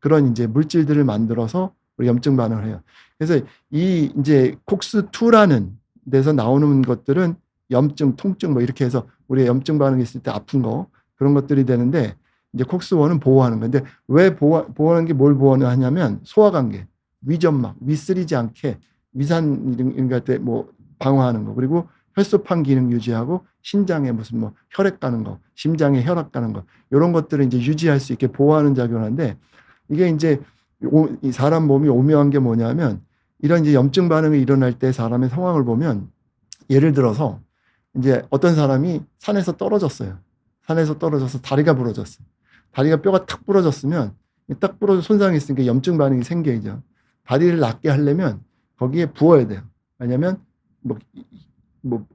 [SPEAKER 1] 그런 이제 물질들을 만들어서 우리 염증 반응을 해요. 그래서 이 이제 콕스2라는 데서 나오는 것들은 염증, 통증 뭐 이렇게 해서 우리가 염증 반응이 있을 때 아픈 거, 그런 것들이 되는데, 이제 콕스1은 보호하는 건데, 왜 보호하는 게 뭘 보호하냐면 소화관계, 위점막, 위쓰리지 않게 위산 이런 것 뭐 방어하는 거, 그리고 혈소판 기능 유지하고 신장에 무슨 뭐 혈액 가는 거, 심장에 혈압 가는 거, 이런 것들을 이제 유지할 수 있게 보호하는 작용을 하는데, 이게 이제 이 사람 몸이 오묘한 게 뭐냐면, 이런 이제 염증 반응이 일어날 때 사람의 상황을 보면, 예를 들어서 이제 어떤 사람이 산에서 떨어졌어요. 산에서 떨어져서 다리가 부러졌어요. 다리가 뼈가 탁 부러졌으면, 딱 부러져 손상이 있으니까 염증 반응이 생겨야죠. 다리를 낫게 하려면 거기에 부어야 돼요. 왜냐면 뭐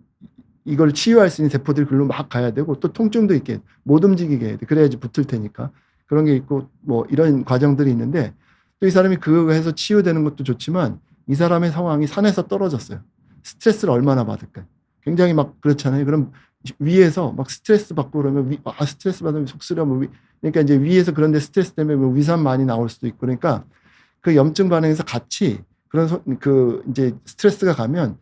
[SPEAKER 1] 이걸 치유할 수 있는 세포들이 글로 막 가야 되고, 또 통증도 있게 못 움직이게 해야 돼. 그래야지 붙을 테니까. 그런 게 있고 뭐 이런 과정들이 있는데, 또 이 사람이 그거 해서 치유되는 것도 좋지만, 이 사람의 상황이 산에서 떨어졌어요. 스트레스를 얼마나 받을까. 굉장히 막 그렇잖아요. 그럼 위에서 막 스트레스 받고 그러면 스트레스 받으면 속쓰려 그러니까 이제 위에서 그런데 스트레스 때문에 뭐 위산 많이 나올 수도 있고 그러니까 그 염증 반응에서 같이 그런 그 이제 스트레스가 가면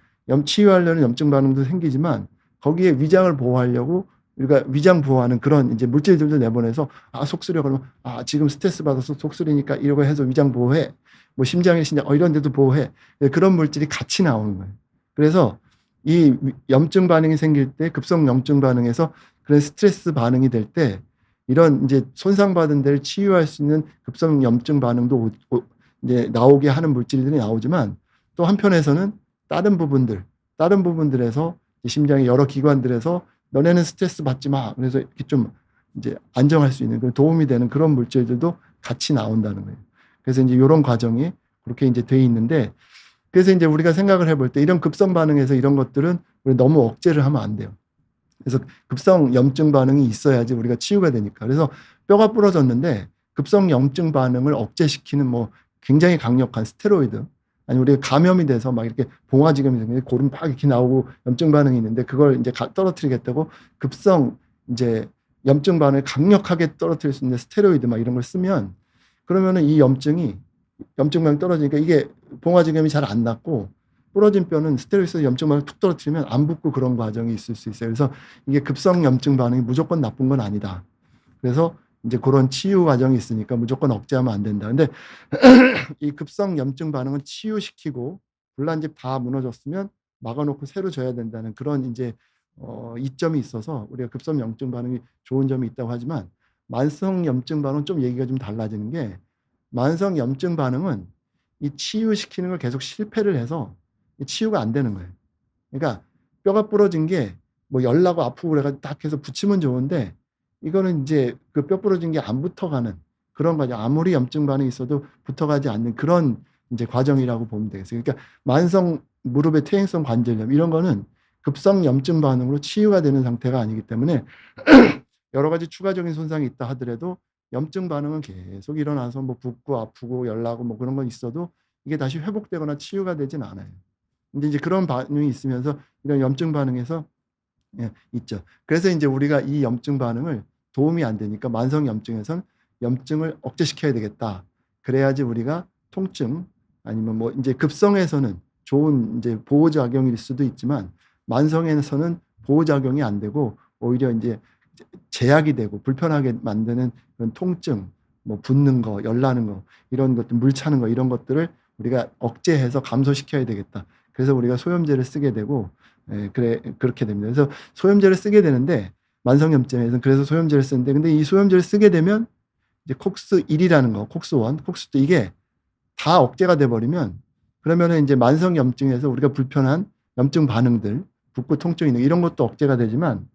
[SPEAKER 1] 치유하려는 염증 반응도 생기지만 거기에 위장을 보호하려고 우리가 위장 보호하는 그런 이제 물질들도 내보내서 속쓰려 그러면 지금 스트레스 받아서 속쓰리니까 이러고 해서 위장 보호해. 뭐 심장 이런 데도 보호해. 그런 물질이 같이 나오는 거예요. 그래서 이 염증 반응이 생길 때 급성 염증 반응에서 그런 스트레스 반응이 될 때 이런 이제 손상받은 데를 치유할 수 있는 급성 염증 반응도 이제 나오게 하는 물질들이 나오지만 또 한편에서는 다른 부분들에서 심장의 여러 기관들에서 너네는 스트레스 받지 마. 그래서 이렇게 좀 이제 안정할 수 있는 그런 도움이 되는 그런 물질들도 같이 나온다는 거예요. 그래서 이제 이런 과정이 그렇게 이제 돼 있는데 그래서 이제 우리가 생각을 해볼 때 이런 급성 반응에서 이런 것들은 우리 너무 억제를 하면 안 돼요. 그래서 급성 염증 반응이 있어야지 우리가 치유가 되니까. 그래서 뼈가 부러졌는데 급성 염증 반응을 억제시키는 뭐 굉장히 강력한 스테로이드 아니 우리가 감염이 돼서 막 이렇게 봉화지감이 생기는데 고름 막 이렇게 나오고 염증 반응이 있는데 그걸 이제 떨어뜨리겠다고 급성 이제 염증 반응을 강력하게 떨어뜨릴 수 있는 스테로이드 막 이런 걸 쓰면 그러면은 이 염증 반응이 떨어지니까 이게 봉화지감이 잘 안 낫고 부러진 뼈는 스테로이드 염증 반응을 툭 떨어뜨리면 안 붓고 그런 과정이 있을 수 있어요. 그래서 이게 급성 염증 반응이 무조건 나쁜 건 아니다. 그래서 이제 그런 치유 과정이 있으니까 무조건 억제하면 안 된다. 근데 이 급성 염증 반응은 치유시키고 불난집 다 무너졌으면 막아놓고 새로 져야 된다는 그런 이제 이점이 있어서 우리가 급성 염증 반응이 좋은 점이 있다고 하지만 만성 염증 반응은 좀 얘기가 좀 달라지는 게 만성 염증 반응은 이 치유시키는 걸 계속 실패를 해서 치유가 안 되는 거예요. 그러니까 뼈가 부러진 게 뭐 열나고 아프고 그래가지고 딱 해서 붙이면 좋은데 이거는 이제 그 뼈 부러진 게 안 붙어가는 그런 과정. 아무리 염증 반응이 있어도 붙어가지 않는 그런 이제 과정이라고 보면 되겠어요. 그러니까 만성 무릎의 퇴행성 관절염 이런 거는 급성 염증 반응으로 치유가 되는 상태가 아니기 때문에 여러 가지 추가적인 손상이 있다 하더라도 염증 반응은 계속 일어나서 뭐 붓고 아프고 열나고 뭐 그런 건 있어도 이게 다시 회복되거나 치유가 되진 않아요. 근데 이제 그런 반응이 있으면서 이런 염증 반응에서 있죠. 그래서 이제 우리가 이 염증 반응을 도움이 안 되니까 만성 염증에선 염증을 억제시켜야 되겠다. 그래야지 우리가 통증 아니면 뭐 이제 급성에서는 좋은 이제 보호작용일 수도 있지만 만성에서는 보호작용이 안 되고 오히려 이제 제약이 되고 불편하게 만드는 그런 통증, 뭐 붓는 거, 열나는 거 이런 것들, 물 차는 거 이런 것들을 우리가 억제해서 감소시켜야 되겠다. 그래서 우리가 소염제를 쓰게 되고 그렇게 됩니다. 그래서 소염제를 쓰게 되는데 만성염증에서는 그래서 소염제를 쓰는데 근데 이 소염제를 쓰게 되면 이제 콕스1이라는 거, 콕스1, 콕스2 이게 다 억제가 돼 버리면 그러면은 이제 만성염증에서 우리가 불편한 염증 반응들, 붓고 통증 있는 이런 것도 억제가 되지만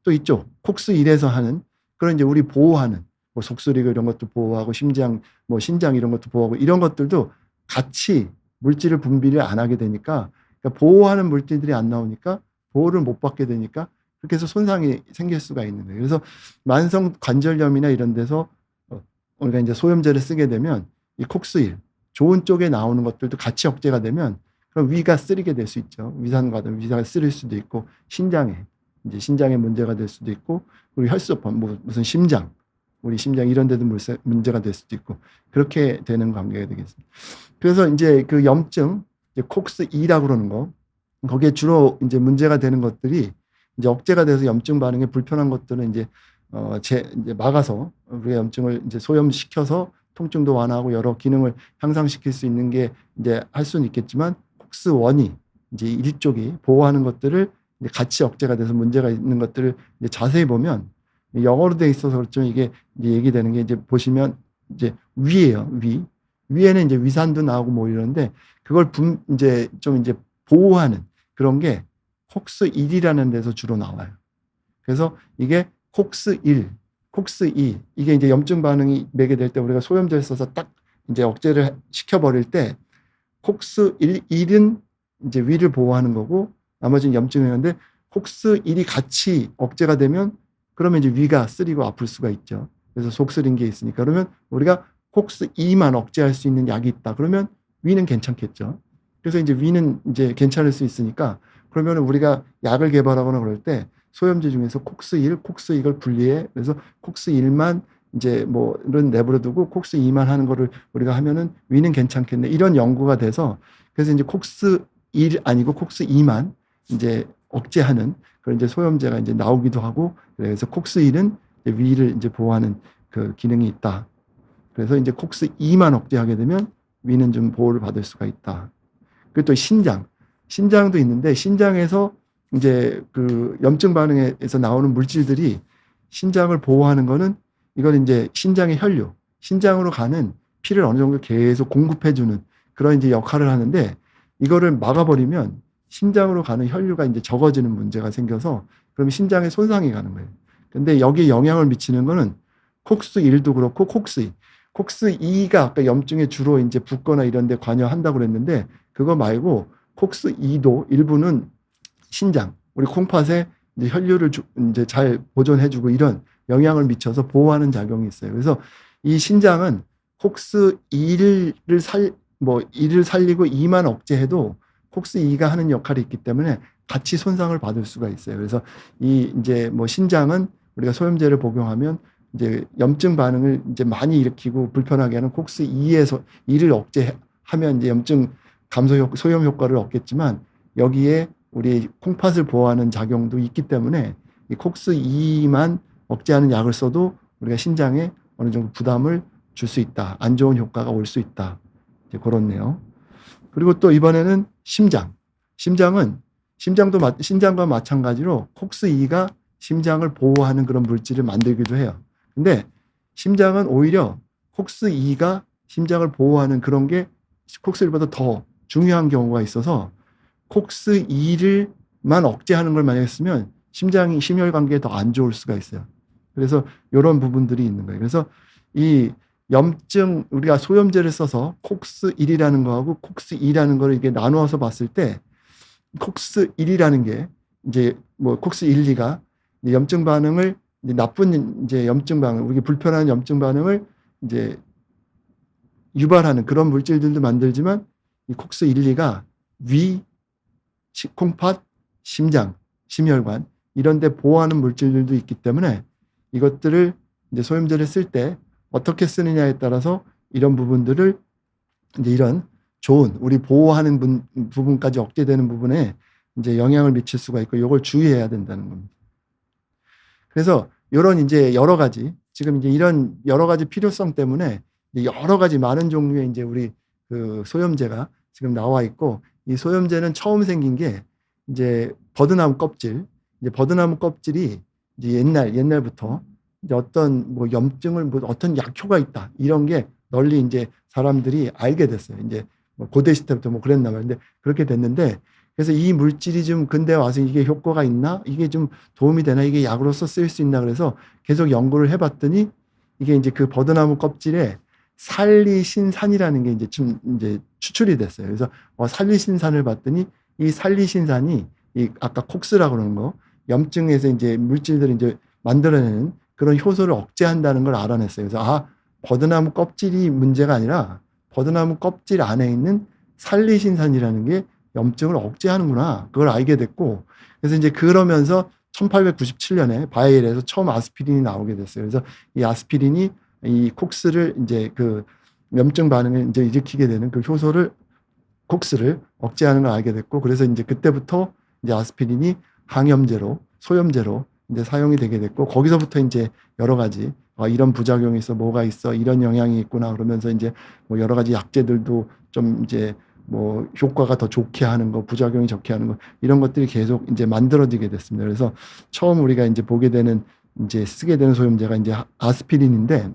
[SPEAKER 1] 또 이쪽 콕스1에서 하는 그런 이제 우리 보호하는 뭐 속쓰리고 이런 것도 보호하고 심장, 뭐 신장 이런 것도 보호하고 이런 것들도 같이 물질을 분비를 안 하게 되니까 그러니까 보호하는 물질들이 안 나오니까 보호를 못 받게 되니까 그렇게 해서 손상이 생길 수가 있는 거예요. 그래서 만성 관절염이나 이런 데서 우리가 이제 소염제를 쓰게 되면 이 콕스1 좋은 쪽에 나오는 것들도 같이 억제가 되면 그럼 위가 쓰리게 될 수 있죠. 위산과도 위가 쓰릴 수도 있고 신장에 문제가 될 수도 있고 우리 혈소판 무슨 심장 우리 심장 이런 데도 문제가 될 수도 있고 그렇게 되는 관계가 되겠습니다. 그래서 이제 그 염증 이제 콕스2라고 그러는 거 거기에 주로 이제 문제가 되는 것들이 이제 억제가 돼서 염증 반응에 불편한 것들은 이제 이제 막아서 우리가 염증을 이제 소염시켜서 통증도 완화하고 여러 기능을 향상시킬 수 있는 게 이제 할 수는 있겠지만 콕스1이 이제 일쪽이 보호하는 것들을 이제 같이 억제가 돼서 문제가 있는 것들을 이제 자세히 보면 영어로 돼 있어서 그렇죠. 이게 이제 얘기되는 게 이제 보시면 이제 위에요. 위에는 이제 위산도 나오고 뭐 이러는데 그걸 이제 좀 이제 보호하는 그런 게 콕스1이라는 데서 주로 나와요. 그래서 이게 콕스1, 콕스2 이게 이제 염증 반응이 매게 될 때 우리가 소염제를 써서 딱 이제 억제를 시켜버릴 때 콕스1은 이제 위를 보호하는 거고 나머지는 염증이었는데 콕스1이 같이 억제가 되면 그러면 이제 위가 쓰리고 아플 수가 있죠. 그래서 속 쓰린 게 있으니까 그러면 우리가 콕스2만 억제할 수 있는 약이 있다. 그러면 위는 괜찮겠죠. 그래서 이제 위는 이제 괜찮을 수 있으니까 그러면 우리가 약을 개발하거나 그럴 때 소염제 중에서 콕스1, 콕스 이걸 분리해. 그래서 콕스1만 이제 뭐는 내버려두고 콕스2만 하는 거를 우리가 하면은 위는 괜찮겠네. 이런 연구가 돼서 그래서 이제 콕스1 아니고 콕스2만 이제 억제하는 그런 이제 소염제가 이제 나오기도 하고, 그래서 콕스1은 위를 이제 보호하는 그 기능이 있다. 그래서 이제 콕스2만 억제하게 되면 위는 좀 보호를 받을 수가 있다. 그리고 또 신장도 있는데, 신장에서 이제 그 염증 반응에서 나오는 물질들이 신장을 보호하는 거는 이건 이제 신장의 혈류, 신장으로 가는 피를 어느 정도 계속 공급해주는 그런 이제 역할을 하는데, 이거를 막아버리면 신장으로 가는 혈류가 이제 적어지는 문제가 생겨서 그러면 신장에 손상이 가는 거예요. 근데 여기에 영향을 미치는 거는 콕스1도 그렇고 콕스2가 아까 염증에 주로 이제 붓거나 이런 데 관여한다고 그랬는데, 그거 말고 콕스2도 일부는 신장, 우리 콩팥에 이제 혈류를 이제 잘 보존해주고 이런 영향을 미쳐서 보호하는 작용이 있어요. 그래서 이 신장은 콕스2를 이를 살리고 2만 억제해도 콕스2가 하는 역할이 있기 때문에 같이 손상을 받을 수가 있어요. 그래서 이 이제 뭐 신장은 우리가 소염제를 복용하면 이제 염증 반응을 이제 많이 일으키고 불편하게 하는 콕스2에서 이를 억제하면 이제 염증 감소 소염 효과를 얻겠지만, 여기에 우리 콩팥을 보호하는 작용도 있기 때문에 이 콕스2만 억제하는 약을 써도 우리가 신장에 어느 정도 부담을 줄 수 있다. 안 좋은 효과가 올 수 있다. 이제 그렇네요. 그리고 또 이번에는 심장은 신장과 마찬가지로 콕스2가 심장을 보호하는 그런 물질을 만들기도 해요. 근데 심장은 오히려 콕스2가 심장을 보호하는 그런 게 콕스1보다 더 중요한 경우가 있어서, 콕스2만 억제하는 걸 만약에 쓰면 심혈관계에 더 안 좋을 수가 있어요. 그래서 이런 부분들이 있는 거예요. 그래서 이 염증, 우리가 소염제를 써서 콕스1이라는 거하고 콕스2라는 거를 이게 나누어서 봤을 때, 콕스1이라는 게 이제 뭐 콕스1, 2가 염증 반응을 이제 나쁜 이제 염증 반응, 우리 불편한 염증 반응을 이제 유발하는 그런 물질들도 만들지만, 이 콕스1, 2가 위, 콩팥, 심장, 심혈관 이런 데 보호하는 물질들도 있기 때문에 이것들을 이제 소염제를 쓸 때 어떻게 쓰느냐에 따라서 이런 부분들을 이제 이런 좋은 우리 보호하는 부분까지 억제되는 부분에 이제 영향을 미칠 수가 있고, 이걸 주의해야 된다는 겁니다. 그래서 이런 이제 여러 가지 지금 이제 이런 여러 가지 필요성 때문에 여러 가지 많은 종류의 이제 우리 그 소염제가 지금 나와 있고, 이 소염제는 처음 생긴 게 이제 버드나무 껍질, 이제 버드나무 껍질이 이제 옛날부터 이제 어떤 뭐 염증을 뭐 어떤 약효가 있다 이런 게 널리 이제 사람들이 알게 됐어요. 이제 뭐 고대 시대부터 뭐 그랬나 봐요. 근데 그렇게 됐는데, 그래서 이 물질이 좀 근대 와서 이게 효과가 있나? 이게 좀 도움이 되나? 이게 약으로서 쓰일 수 있나? 그래서 계속 연구를 해봤더니 이게 이제 그 버드나무 껍질에 살리신산이라는 게 이제 좀 이제 추출이 됐어요. 그래서 살리신산을 봤더니 이 살리신산이 이 아까 콕스라고 그러는 거, 염증에서 이제 물질들을 이제 만들어내는 그런 효소를 억제한다는 걸 알아냈어요. 그래서 버드나무 껍질이 문제가 아니라 버드나무 껍질 안에 있는 살리신산이라는 게 염증을 억제하는구나. 그걸 알게 됐고, 그래서 이제 그러면서 1897년에 바이엘에서 처음 아스피린이 나오게 됐어요. 그래서 이 아스피린이 이 콕스를 이제 그 염증 반응을 이제 일으키게 되는 그 효소를 콕스를 억제하는 걸 알게 됐고, 그래서 이제 그때부터 이제 아스피린이 항염제로 소염제로 이제 사용이 되게 됐고, 거기서부터 이제 여러 가지 이런 부작용이 있어, 뭐가 있어, 이런 영향이 있구나 그러면서 이제 뭐 여러 가지 약제들도 좀 이제 뭐 효과가 더 좋게 하는 거, 부작용이 적게 하는 거, 이런 것들이 계속 이제 만들어지게 됐습니다. 그래서 처음 우리가 이제 보게 되는 이제 쓰게 되는 소염제가 이제 아스피린인데,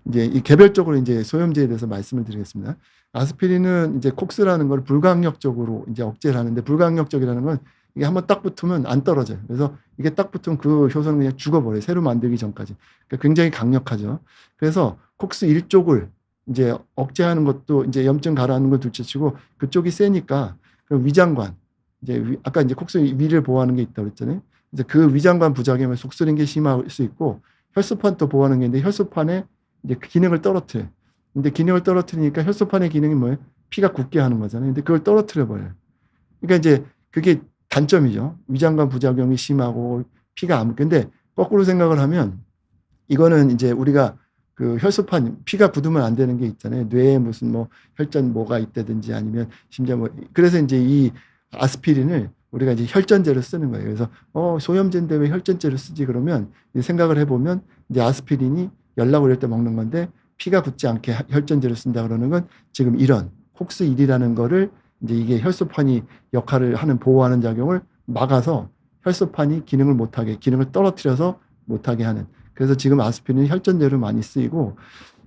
[SPEAKER 1] 이제 이 개별적으로 이제 소염제에 대해서 말씀을 드리겠습니다. 아스피린은 이제 콕스라는 걸 불강력적으로 이제 억제를 하는데, 불강력적이라는 건 이게 한번 딱 붙으면 안 떨어져요. 그래서 이게 딱 붙으면 그 효소는 그냥 죽어버려요. 새로 만들기 전까지. 그러니까 굉장히 강력하죠. 그래서 콕스 1쪽을 이제 억제하는 것도 이제 염증 가라앉는 걸 둘째치고, 그쪽이 세니까 그럼 위장관, 이제 아까 이제 콕스 위를 보호하는 게 있다고 그랬잖아요. 그래서 그 위장관 부작용에 속쓰린 게 심할 수 있고, 혈소판도 보호하는 게 있는데 혈소판에 이제 그 기능을 떨어뜨려. 근데 기능을 떨어뜨리니까 혈소판의 기능이 뭐예요? 피가 굳게 하는 거잖아요. 근데 그걸 떨어뜨려 버려요. 그러니까 이제 그게 단점이죠. 위장관 부작용이 심하고 피가 안, 근데 거꾸로 생각을 하면 이거는 이제 우리가 그 혈소판, 피가 굳으면 안 되는 게 있잖아요. 뇌에 무슨 뭐 혈전 뭐가 있다든지 아니면 심지어 뭐, 그래서 이제 이 아스피린을 우리가 이제 혈전제로 쓰는 거예요. 그래서 소염제인데 왜 혈전제로 쓰지? 그러면 생각을 해보면 이제 아스피린이 열나고 이럴 때 먹는 건데 피가 굳지 않게 혈전제로 쓴다 그러는 건 지금 이런 콕스1이라는 거를 이제 이게 혈소판이 역할을 하는 보호하는 작용을 막아서 혈소판이 기능을 못하게, 기능을 떨어뜨려서 못하게 하는. 그래서 지금 아스피린은 혈전제로 많이 쓰이고,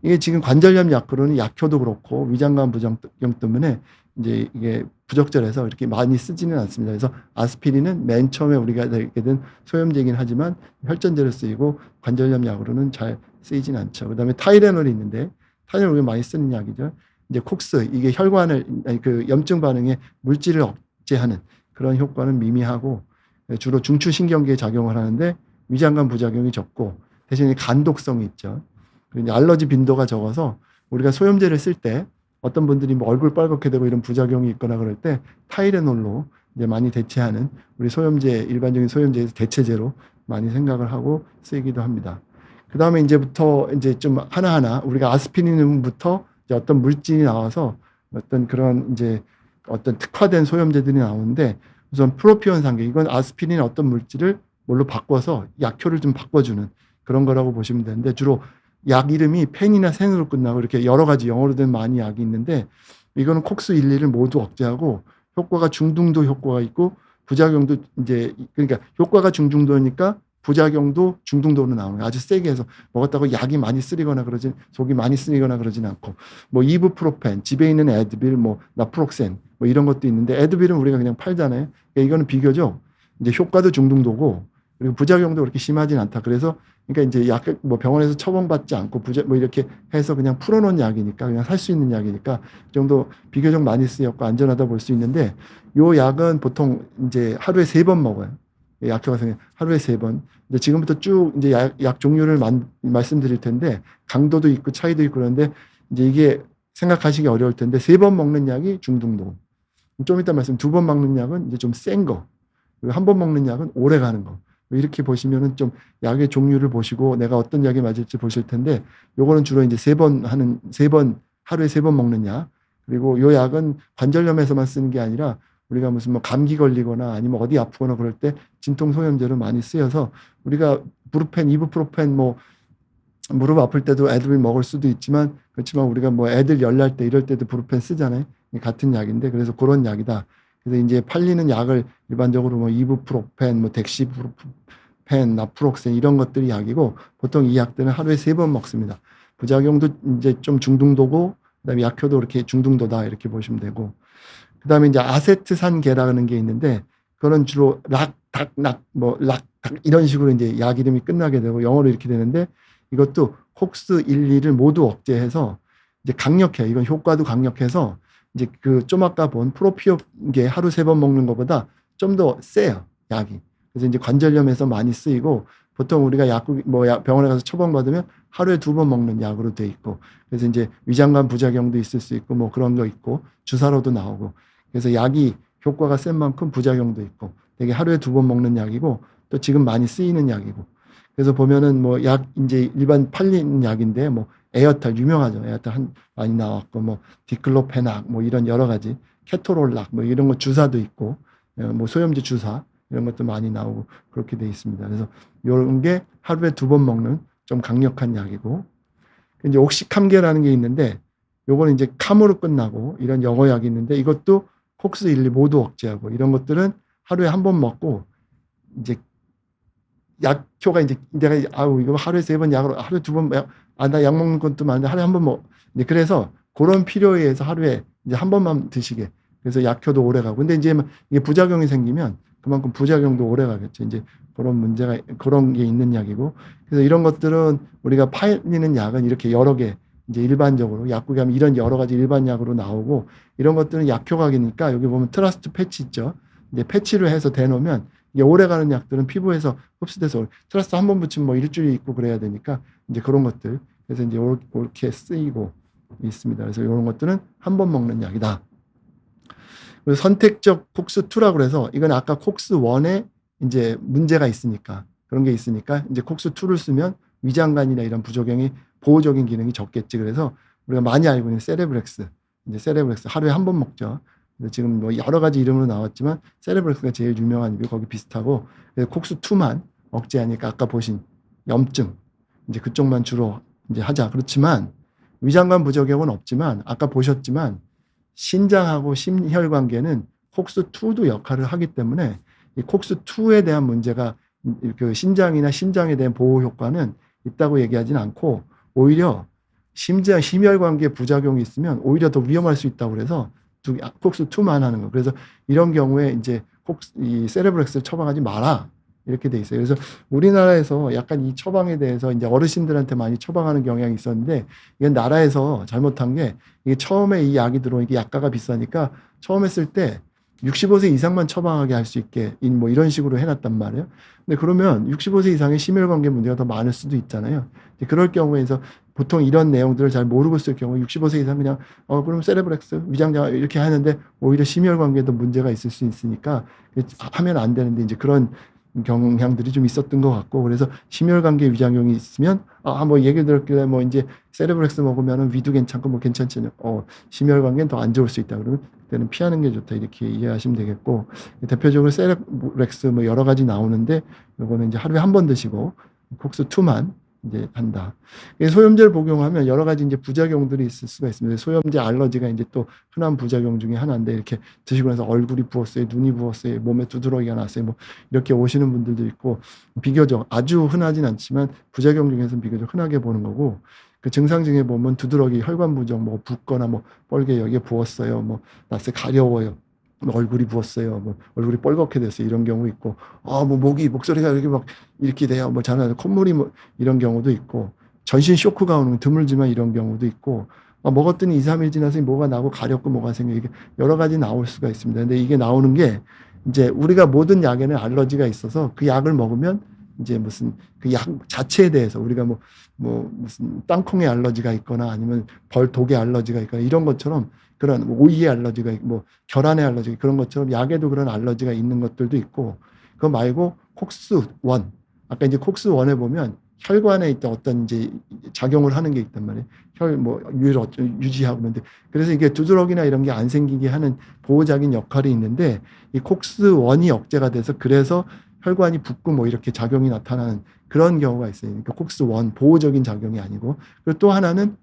[SPEAKER 1] 이게 지금 관절염 약으로는 약효도 그렇고 위장관 부작용 때문에 이제 이게 부적절해서 이렇게 많이 쓰지는 않습니다. 그래서 아스피린은 맨 처음에 우리가 알게 된 소염제이긴 하지만 혈전제로 쓰이고 관절염 약으로는 잘 쓰이진 않죠. 그다음에 타이레놀이 있는데, 타이레놀 우리가 많이 쓰는 약이죠. 이제 콕스, 이게 혈관을, 그 염증 반응에 물질을 억제하는 그런 효과는 미미하고 주로 중추신경계에 작용을 하는데 위장관 부작용이 적고 대신에 간독성이 있죠. 그리고 알러지 빈도가 적어서 우리가 소염제를 쓸 때 어떤 분들이 뭐 얼굴 빨갛게 되고 이런 부작용이 있거나 그럴 때 타이레놀로 이제 많이 대체하는, 우리 소염제, 일반적인 소염제에서 대체제로 많이 생각을 하고 쓰이기도 합니다. 그 다음에 이제부터 이제 좀 하나하나 우리가 아스피린부터 이제 어떤 물질이 나와서 어떤 그런 이제 어떤 특화된 소염제들이 나오는데, 우선 프로피온 상계, 이건 아스피린 어떤 물질을 뭘로 바꿔서 약효를 좀 바꿔주는 그런 거라고 보시면 되는데, 주로 약 이름이 펜이나 센으로 끝나고 이렇게 여러 가지 영어로 된 많이 약이 있는데, 이거는 콕스 1, 2를 모두 억제하고 효과가 중등도 효과가 있고 부작용도 이제, 그러니까 효과가 중등도니까 부작용도 중등도로 나오는 거예요. 아주 세게 해서 먹었다고 약이 많이 쓰리거나 그러진, 속이 많이 쓰리거나 그러진 않고, 뭐 이브프로펜, 집에 있는 애드빌, 뭐 나프록센 뭐 이런 것도 있는데, 애드빌은 우리가 그냥 팔잖아요. 그러니까 이거는 비교적 이제 효과도 중등도고 그리고 부작용도 그렇게 심하진 않다. 그래서 그러니까 이제 약 뭐 병원에서 처방받지 않고 뭐 이렇게 해서 그냥 풀어놓은 약이니까, 그냥 살 수 있는 약이니까 그 정도 비교적 많이 쓰였고 안전하다 볼 수 있는데, 요 약은 보통 이제 하루에 3번 먹어요. 약효가 생겨 하루에 3번. 이제 지금부터 쭉 이제 약 종류를 말씀드릴 텐데 강도도 있고 차이도 있고 그런데 이제 이게 생각하시기 어려울 텐데, 3번 먹는 약이 중등도. 좀 이따 말씀, 2번 먹는 약은 이제 좀 센 거. 그리고 1번 먹는 약은 오래 가는 거. 이렇게 보시면은 좀 약의 종류를 보시고 내가 어떤 약이 맞을지 보실 텐데, 요거는 주로 이제 3번 하루에 3번 먹는 약. 그리고 요 약은 관절염에서만 쓰는 게 아니라 우리가 무슨 뭐 감기 걸리거나 아니면 어디 아프거나 그럴 때 진통 소염제로 많이 쓰여서, 우리가 브루펜, 이브프로펜 뭐 무릎 아플 때도 애들 먹을 수도 있지만, 그렇지만 우리가 뭐 애들 열날 때 이럴 때도 브루펜 쓰잖아요. 같은 약인데, 그래서 그런 약이다. 그래서 이제 팔리는 약을 일반적으로 뭐 이브프로펜, 뭐 덱시프로펜, 나프록센 이런 것들이 약이고, 보통 이 약들은 하루에 3번 먹습니다. 부작용도 이제 좀 중등도고 그다음에 약효도 이렇게 중등도다 이렇게 보시면 되고, 그다음에 이제 아세트산계라는 게 있는데, 그거는 주로 락, 닥 이런 식으로 이제 약 이름이 끝나게 되고 영어로 이렇게 되는데, 이것도 콕스 1, 2를 모두 억제해서 이제 강력해요. 이건 효과도 강력해서 이제 그 좀 아까 본 프로피오게 하루 3번 먹는 것보다 좀 더 세요, 약이. 그래서 이제 관절염에서 많이 쓰이고, 보통 우리가 약국 뭐 병원에 가서 처방받으면 하루에 2번 먹는 약으로 돼 있고, 그래서 이제 위장관 부작용도 있을 수 있고 뭐 그런 거 있고 주사로도 나오고, 그래서 약이 효과가 센 만큼 부작용도 있고 되게 하루에 2번 먹는 약이고, 또 지금 많이 쓰이는 약이고. 그래서 보면은 뭐 약 이제 일반 팔리는 약인데, 뭐 에어탈 유명하죠. 에어탈 많이 나왔고, 뭐 디클로페낙 뭐 이런 여러 가지, 케토롤락 뭐 이런 거 주사도 있고, 뭐 소염제 주사 이런 것도 많이 나오고 그렇게 돼 있습니다. 그래서 이런 게 하루에 2번 먹는 좀 강력한 약이고, 이제 옥시캄계라는 게 있는데, 요거는 이제 캄으로 끝나고 이런 영어 약이 있는데, 이것도 콕스 1, 2 모두 억제하고, 이런 것들은 하루에 1번 먹고 이제 약효가 이제 내가 이거 하루에 3번 약으로 하루에 2번 나 약 먹는 것도 많은데 하루에 1번 먹. 이제 그래서 그런 필요에 의해서 하루에 이제 1번만 드시게. 그래서 약효도 오래 가고. 근데 이제 이게 부작용이 생기면 그만큼 부작용도 오래 가겠죠. 이제 그런 문제가, 그런 게 있는 약이고. 그래서 이런 것들은 우리가 팔리는 약은 이렇게 여러 개 이제 일반적으로 약국에 가면 이런 여러 가지 일반 약으로 나오고, 이런 것들은 약효각이니까 여기 보면 트러스트 패치 있죠. 이제 패치를 해서 대놓으면 이게 오래가는 약들은 피부에서 흡수돼서, 트러스트 1번 붙이면 뭐 일주일 있고 그래야 되니까 이제 그런 것들. 그래서 이제 이렇게 쓰이고 있습니다. 그래서 이런 것들은 1번 먹는 약이다. 그리고 선택적 콕스2라고 해서, 이건 아까 콕스1에 이제 문제가 있으니까 그런 게 있으니까 이제 콕스2를 쓰면 위장관이나 이런 부작용이 보호적인 기능이 적겠지. 그래서 우리가 많이 알고 있는 세레브렉스, 이제 세레브렉스 하루에 한 번 먹죠. 지금 뭐 여러 가지 이름으로 나왔지만 세레브렉스가 제일 유명한 이고 거기 비슷하고, 콕스2만 억제하니까 아까 보신 염증 이제 그쪽만 주로 이제 하자. 그렇지만 위장관 부작용은 없지만 아까 보셨지만 신장하고 심혈 관계는 콕스2도 역할을 하기 때문에 이 콕스2에 대한 문제가 그 신장이나 심장에 대한 보호 효과는 있다고 얘기하지는 않고, 오히려 심장 심혈 관계 부작용이 있으면 오히려 더 위험할 수 있다고 그래서 콕스2만 하는 거. 그래서 이런 경우에 이제 이 세레브렉스를 처방하지 마라 이렇게 돼 있어요. 그래서 우리나라에서 약간 이 처방에 대해서 이제 어르신들한테 많이 처방하는 경향이 있었는데, 이건 나라에서 잘못한 게, 이게 처음에 이 약이 들어오니까 약가가 비싸니까 처음에 쓸 때 65세 이상만 처방하게 할 수 있게 뭐 이런 식으로 해놨단 말이에요. 근데 그러면 65세 이상의 심혈관계 문제가 더 많을 수도 있잖아요. 그럴 경우에서 보통 이런 내용들을 잘 모르고 쓸 경우 65세 이상 그냥 그럼 세레브렉스 위장장애 이렇게 하는데 오히려 심혈관계에도 문제가 있을 수 있으니까 하면 안 되는데, 이제 그런 경향들이 좀 있었던 것 같고, 그래서 심혈관계 위장용이 있으면 뭐 얘기 들었길래 뭐 이제 세레브렉스 먹으면은 위도 괜찮고 뭐 괜찮지, 심혈관계는 더 안 좋을 수 있다 그러면 그때는 피하는 게 좋다 이렇게 이해하시면 되겠고, 대표적으로 세레브렉스 뭐 여러 가지 나오는데 요거는 이제 하루에 한 번 드시고 콕스2만 이제 한다. 소염제를 복용하면 여러 가지 이제 부작용들이 있을 수가 있습니다. 소염제 알러지가 이제 또 흔한 부작용 중에 하나인데, 이렇게 드시고 나서 얼굴이 부었어요, 눈이 부었어요, 몸에 두드러기가 났어요, 뭐 이렇게 오시는 분들도 있고, 비교적 아주 흔하진 않지만 부작용 중에서는 비교적 흔하게 보는 거고, 그 증상 중에 보면 두드러기, 혈관 부종, 뭐 붓거나 뭐 뻘게 여기에 부었어요, 뭐 낯에 가려워요, 얼굴이 부었어요, 뭐 얼굴이 뻘겋게 됐어요, 이런 경우 있고, 뭐 목소리가 이렇게 막 이렇게 돼요, 뭐 잘하는 콧물이 뭐 이런 경우도 있고, 전신 쇼크가 오는 드물지만 이런 경우도 있고, 먹었더니 2, 3일 지나서 뭐가 나고 가렵고 뭐가 생겨, 이게 여러 가지 나올 수가 있습니다. 근데 이게 나오는 게 이제 우리가 모든 약에는 알러지가 있어서 그 약을 먹으면 이제 무슨 그 약 자체에 대해서 우리가 뭐 무슨 땅콩에 알러지가 있거나 아니면 독에 알러지가 있거나 이런 것처럼, 그런 오이에 알러지가 있고 뭐 결함에 알러지가 그런 것처럼 약에도 그런 알러지가 있는 것들도 있고, 그거 말고 콕스1, 아까 이제 콕스1에 보면 혈관에 있던 어떤 이제 작용을 하는 게 있단 말이에요. 혈유를 유지하고. 근데 그래서 이게 두드러기나 이런 게 안 생기게 하는 보호작용 역할이 있는데, 이 콕스1이 억제가 돼서 그래서 혈관이 붓고 뭐 이렇게 작용이 나타나는 그런 경우가 있어요. 그러니까 콕스1 보호적인 작용이 아니고, 그리고 또 하나는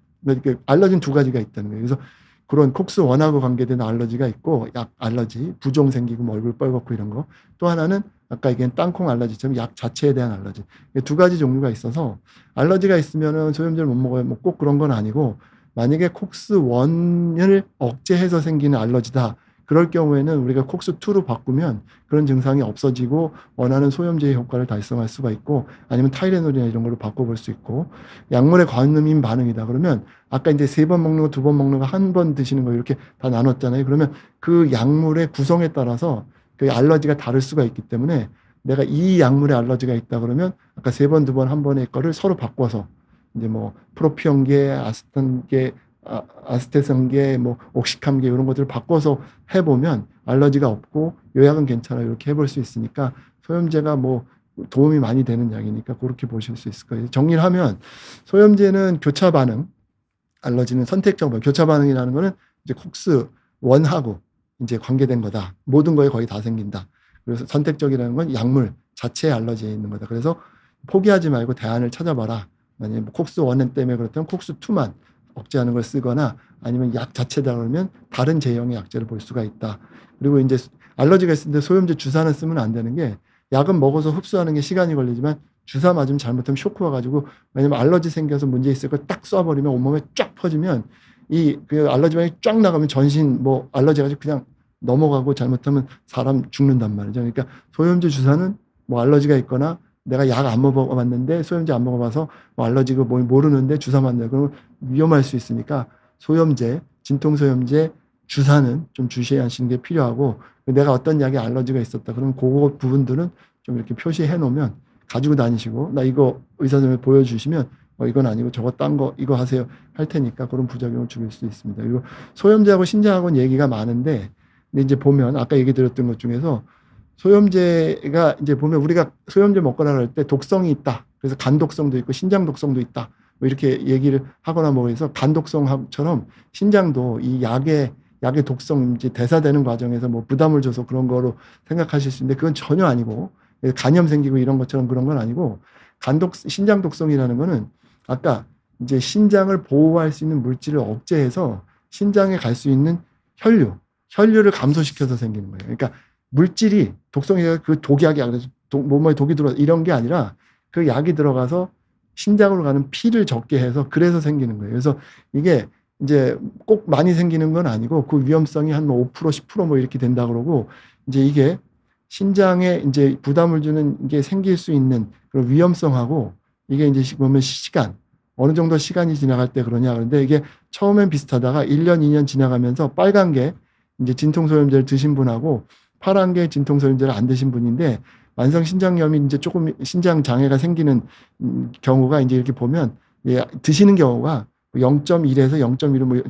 [SPEAKER 1] 알러지는 두 가지가 있다는 거예요. 그래서 그런 콕스1하고 관계된 알러지가 있고, 약 알러지, 부종 생기고 뭐 얼굴 뻘겋고 이런 거. 또 하나는 아까 얘기한 땅콩 알러지처럼 약 자체에 대한 알러지. 두 가지 종류가 있어서, 알러지가 있으면은 소염제를 못 먹어요, 뭐 꼭 그런 건 아니고, 만약에 콕스1을 억제해서 생기는 알러지다, 그럴 경우에는 우리가 콕스2로 바꾸면 그런 증상이 없어지고 원하는 소염제의 효과를 달성할 수가 있고, 아니면 타이레놀이나 이런 걸로 바꿔볼 수 있고, 약물의 과민 반응이다 그러면 아까 이제 3번 먹는 거, 2번 먹는 거, 1번 드시는 거 이렇게 다 나눴잖아요. 그러면 그 약물의 구성에 따라서 그 알러지가 다를 수가 있기 때문에, 내가 이 약물에 알러지가 있다 그러면 아까 3번, 2번, 1번의 거를 서로 바꿔서 이제 뭐 프로피온계, 아스탄계, 아스테산계, 뭐 옥시캄계 이런 것들을 바꿔서 해보면 알러지가 없고 요 약은 괜찮아요 이렇게 해볼 수 있으니까, 소염제가 뭐 도움이 많이 되는 약이니까 그렇게 보실 수 있을 거예요. 정리를 하면 소염제는 교차 반응, 알러지는 선택적 반응. 교차 반응이라는 거는 이제 콕스1하고 이제 관계된 거다. 모든 거에 거의 다 생긴다. 그래서 선택적이라는 건 약물 자체에 알러지에 있는 거다. 그래서 포기하지 말고 대안을 찾아봐라. 만약에 뭐 콕스1 때문에 그렇다면 콕스2만 억제하는 걸 쓰거나, 아니면 약 자체다 그러면 다른 제형의 약제를 볼 수가 있다. 그리고 이제 알러지가 있을 때 소염제 주사는 쓰면 안 되는 게, 약은 먹어서 흡수하는 게 시간이 걸리지만 주사 맞으면 잘못하면 쇼크 와가지고, 왜냐면 알러지 생겨서 문제 있을 걸 딱 쏴버리면 온몸에 쫙 퍼지면 그 알러지방이 쫙 나가면 전신 뭐 알러지 가지고 그냥 넘어가고 잘못하면 사람 죽는단 말이죠. 그러니까 소염제 주사는 뭐 알러지가 있거나 내가 약 안 먹어봤는데 소염제 안 먹어봐서 뭐 알러지고 뭐 모르는데 주사 맞네 그러면 위험할 수 있으니까, 소염제, 진통소염제 주사는 좀 주시하시는 게 필요하고, 내가 어떤 약에 알러지가 있었다 그러면 그거 부분들은 좀 이렇게 표시해 놓으면 가지고 다니시고, 나 이거 의사 선생님 보여주시면 이건 아니고 저거 딴 거 이거 하세요 할 테니까 그런 부작용을 줄일 수 있습니다. 그리고 소염제하고 신장하고는 얘기가 많은데, 근데 이제 보면 아까 얘기 드렸던 것 중에서 소염제가 이제 보면 우리가 소염제 먹거나 그럴 때 독성이 있다. 그래서 간 독성도 있고 신장 독성도 있다. 뭐 이렇게 얘기를 하거나 뭐 해서 간 독성처럼 신장도 이 약의 독성 이제 대사되는 과정에서 뭐 부담을 줘서 그런 거로 생각하실 수 있는데 그건 전혀 아니고 간염 생기고 이런 것처럼 그런 건 아니고 신장 독성이라는 거는 아까 이제 신장을 보호할 수 있는 물질을 억제해서 신장에 갈 수 있는 혈류를 감소시켜서 생기는 거예요. 그러니까 물질이 독성이 그 독약이 그래서 몸에 독이 들어 이런 게 아니라 그 약이 들어가서 신장으로 가는 피를 적게 해서 그래서 생기는 거예요. 그래서 이게 이제 꼭 많이 생기는 건 아니고 그 위험성이 한 뭐 5%, 10%뭐 이렇게 된다 그러고 이제 이게 신장에 이제 부담을 주는 게 생길 수 있는 그런 위험성하고 이게 이제 보면 시간 어느 정도 시간이 지나갈 때 그러냐 그런데 이게 처음엔 비슷하다가 1년, 2년 지나가면서 빨간 게 이제 진통소염제를 드신 분하고 파란 게 진통소염제를 안 드신 분인데 만성 신장염이 이제 조금 신장 장애가 생기는 경우가 이제 이렇게 보면 예, 드시는 경우가 0.1에서 0.1은 뭐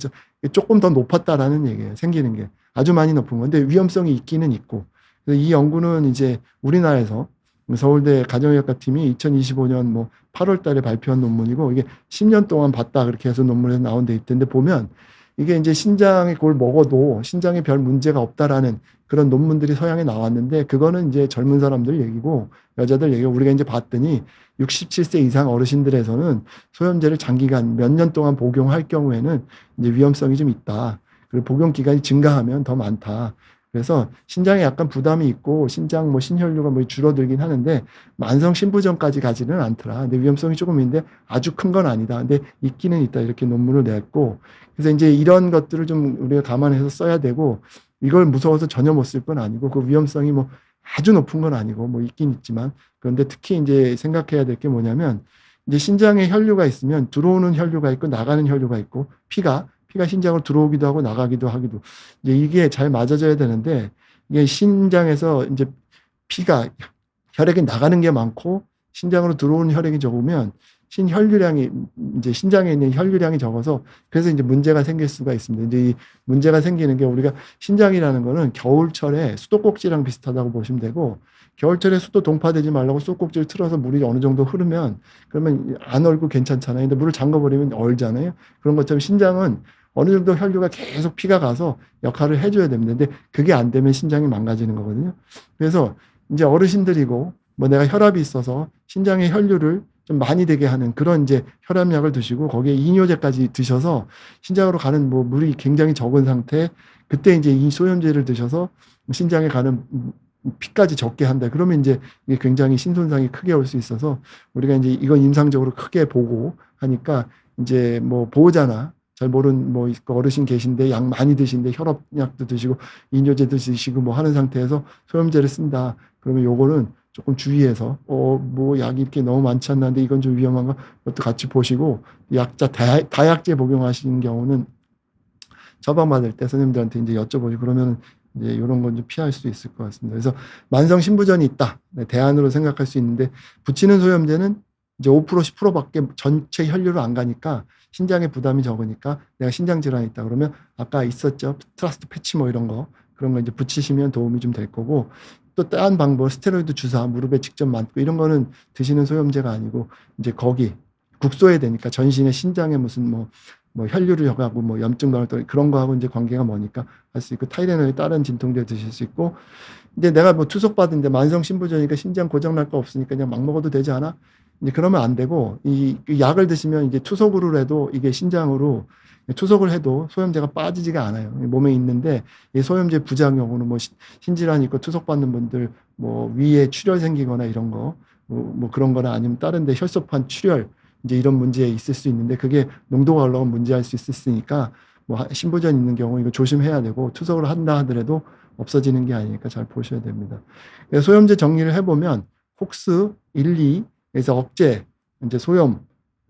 [SPEAKER 1] 조금 더 높았다라는 얘기예요. 생기는 게 아주 많이 높은 건데 위험성이 있기는 있고 이 연구는 이제 우리나라에서 서울대 가정의학과 팀이 2025년 뭐 8월 달에 발표한 논문이고 이게 10년 동안 봤다 그렇게 해서 논문에서 나온 데 있던데 보면 이게 이제 신장에 그걸 먹어도 신장에 별 문제가 없다라는 그런 논문들이 서양에 나왔는데 그거는 이제 젊은 사람들 얘기고 여자들 얘기고 우리가 이제 봤더니 67세 이상 어르신들에서는 소염제를 장기간 몇 년 동안 복용할 경우에는 이제 위험성이 좀 있다. 그리고 복용 기간이 증가하면 더 많다. 그래서 신장에 약간 부담이 있고 신장 뭐 신혈류가 뭐 줄어들긴 하는데 만성 신부전까지 가지는 않더라. 근데 위험성이 조금 있는데 아주 큰 건 아니다. 근데 있기는 있다. 이렇게 논문을 냈고 그래서 이제 이런 것들을 좀 우리가 감안해서 써야 되고 이걸 무서워서 전혀 못 쓸 건 아니고 그 위험성이 뭐 아주 높은 건 아니고 뭐 있긴 있지만 그런데 특히 이제 생각해야 될 게 뭐냐면 이제 신장에 혈류가 있으면 들어오는 혈류가 있고 나가는 혈류가 있고 피가 신장으로 들어오기도 하고 나가기도 하기도 이제 이게 잘 맞아져야 되는데 이게 신장에서 이제 피가 혈액이 나가는 게 많고 신장으로 들어오는 혈액이 적으면 신혈류량이 이제 신장에 있는 혈류량이 적어서 그래서 이제 문제가 생길 수가 있습니다. 이제 이 문제가 생기는 게 우리가 신장이라는 거는 겨울철에 수도꼭지랑 비슷하다고 보시면 되고 겨울철에 수도 동파되지 말라고 수도꼭지를 틀어서 물이 어느 정도 흐르면 그러면 안 얼고 괜찮잖아요. 근데 물을 잠궈버리면 얼잖아요. 그런 것처럼 신장은 어느 정도 혈류가 계속 피가 가서 역할을 해줘야 됩니다. 근데 그게 안 되면 신장이 망가지는 거거든요. 그래서 이제 어르신들이고 뭐 내가 혈압이 있어서 신장의 혈류를 좀 많이 되게 하는 그런 이제 혈압약을 드시고 거기에 이뇨제까지 드셔서 신장으로 가는 뭐 물이 굉장히 적은 상태 그때 이제 이 소염제를 드셔서 신장에 가는 피까지 적게 한다. 그러면 이제 이게 굉장히 신손상이 크게 올 수 있어서 우리가 이제 이건 임상적으로 크게 보고 하니까 이제 뭐 보호자나 잘 모르는 뭐 어르신 계신데 약 많이 드시는데 혈압약도 드시고 이뇨제도 드시고 뭐 하는 상태에서 소염제를 쓴다. 그러면 요거는 조금 주의해서 뭐 약이 이렇게 너무 많지 않나 근데 이건 좀 위험한가 그것도 같이 보시고 약자 다약제 복용하시는 경우는 처방받을 때 선생님들한테 이제 여쭤보시고 그러면 이제 이런 건 좀 피할 수 있을 것 같습니다. 그래서 만성 신부전이 있다. 네, 대안으로 생각할 수 있는데 붙이는 소염제는 이제 5% 10%밖에 전체 혈류로 안 가니까 신장에 부담이 적으니까 내가 신장 질환이 있다 그러면 아까 있었죠. 트러스트 패치 뭐 이런 거 그런 거 이제 붙이시면 도움이 좀 될 거고 또 다른 방법 스테로이드 주사 무릎에 직접 맞고 이런 거는 드시는 소염제가 아니고 이제 거기 국소해야 되니까 전신에 신장에 무슨 뭐 혈류를 하고 뭐 염증 방을 또 그런 거하고 이제 관계가 뭐니까 할 수 있고 타이레놀이 다른 진통제 드실 수 있고 근데 내가 뭐 투석 받은데 만성 신부전이니까 신장 고장 날 거 없으니까 그냥 막 먹어도 되지 않아? 이제 그러면 안 되고 이 약을 드시면 이제 투석으로 해도 이게 신장으로 투석을 해도 소염제가 빠지지가 않아요. 몸에 있는데 이 소염제 부작용으로 뭐 신질환 있고 투석 받는 분들 뭐 위에 출혈 생기거나 이런 거 뭐 그런 거나 아니면 다른 데 혈소판 출혈 이제 이런 문제 있을 수 있는데 그게 농도가 올라가면 문제할 수 있으니까 뭐 신부전 있는 경우 이거 조심해야 되고 투석을 한다 하더라도 없어지는 게 아니니까 잘 보셔야 됩니다. 소염제 정리를 해보면 콕스 1, 2에서 억제 이제 소염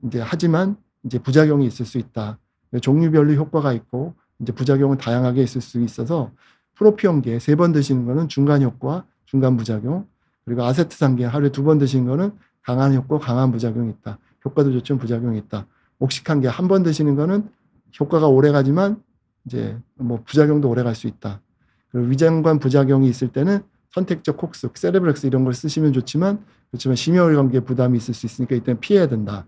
[SPEAKER 1] 이제 하지만 이제 부작용이 있을 수 있다. 종류별로 효과가 있고 이제 부작용은 다양하게 있을 수 있어서 프로피온계 3번 드시는 거는 중간 효과, 중간 부작용 그리고 아세트산계 하루에 2번 드시는 거는 강한 효과, 강한 부작용이 있다. 효과도 좋지만 부작용이 있다. 옥시칸계 한 번 드시는 거는 효과가 오래 가지만 이제 뭐 부작용도 오래 갈 수 있다. 그리고 위장관 부작용이 있을 때는 선택적 코스, 세레브렉스 이런 걸 쓰시면 좋지만 그렇지만 심혈관계 부담이 있을 수 있으니까 이때는 피해야 된다.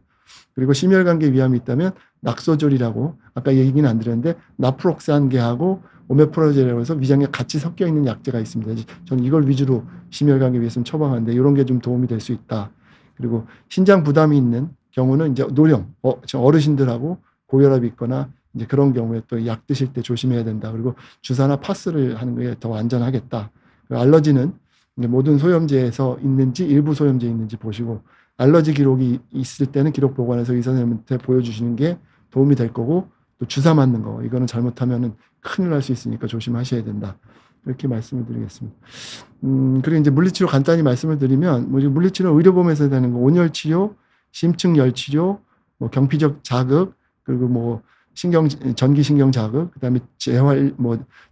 [SPEAKER 1] 그리고 심혈관계 위험이 있다면 낙소졸이라고 아까 얘기는 안 드렸는데 나프록산계하고 오메프로제라고 해서 위장에 같이 섞여 있는 약제가 있습니다. 저는 이걸 위주로 심혈관계 위해서는 처방하는데 이런 게 좀 도움이 될 수 있다. 그리고 신장 부담이 있는 경우는 이제 노령, 어르신들하고 고혈압이 있거나 이제 그런 경우에 또 약 드실 때 조심해야 된다. 그리고 주사나 파스를 하는 게 더 안전하겠다. 알러지는 모든 소염제에서 있는지 일부 소염제 있는지 보시고 알러지 기록이 있을 때는 기록 보관해서 의사 선생님한테 보여주시는 게 도움이 될 거고 또 주사 맞는 거 이거는 잘못하면은 큰일 날 수 있으니까 조심하셔야 된다. 이렇게 말씀을 드리겠습니다. 그리고 이제 물리치료 간단히 말씀을 드리면 물리치료 의료보험에서 되는 거 온열치료, 심층열치료, 경피적 자극 그리고 전기신경 자극, 그다음에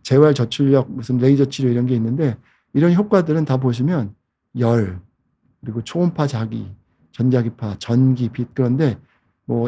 [SPEAKER 1] 재활 저출력 무슨 레이저 치료 이런 게 있는데 이런 효과들은 다 보시면 열 그리고 초음파 자기, 전자기파, 전기, 빛 그런데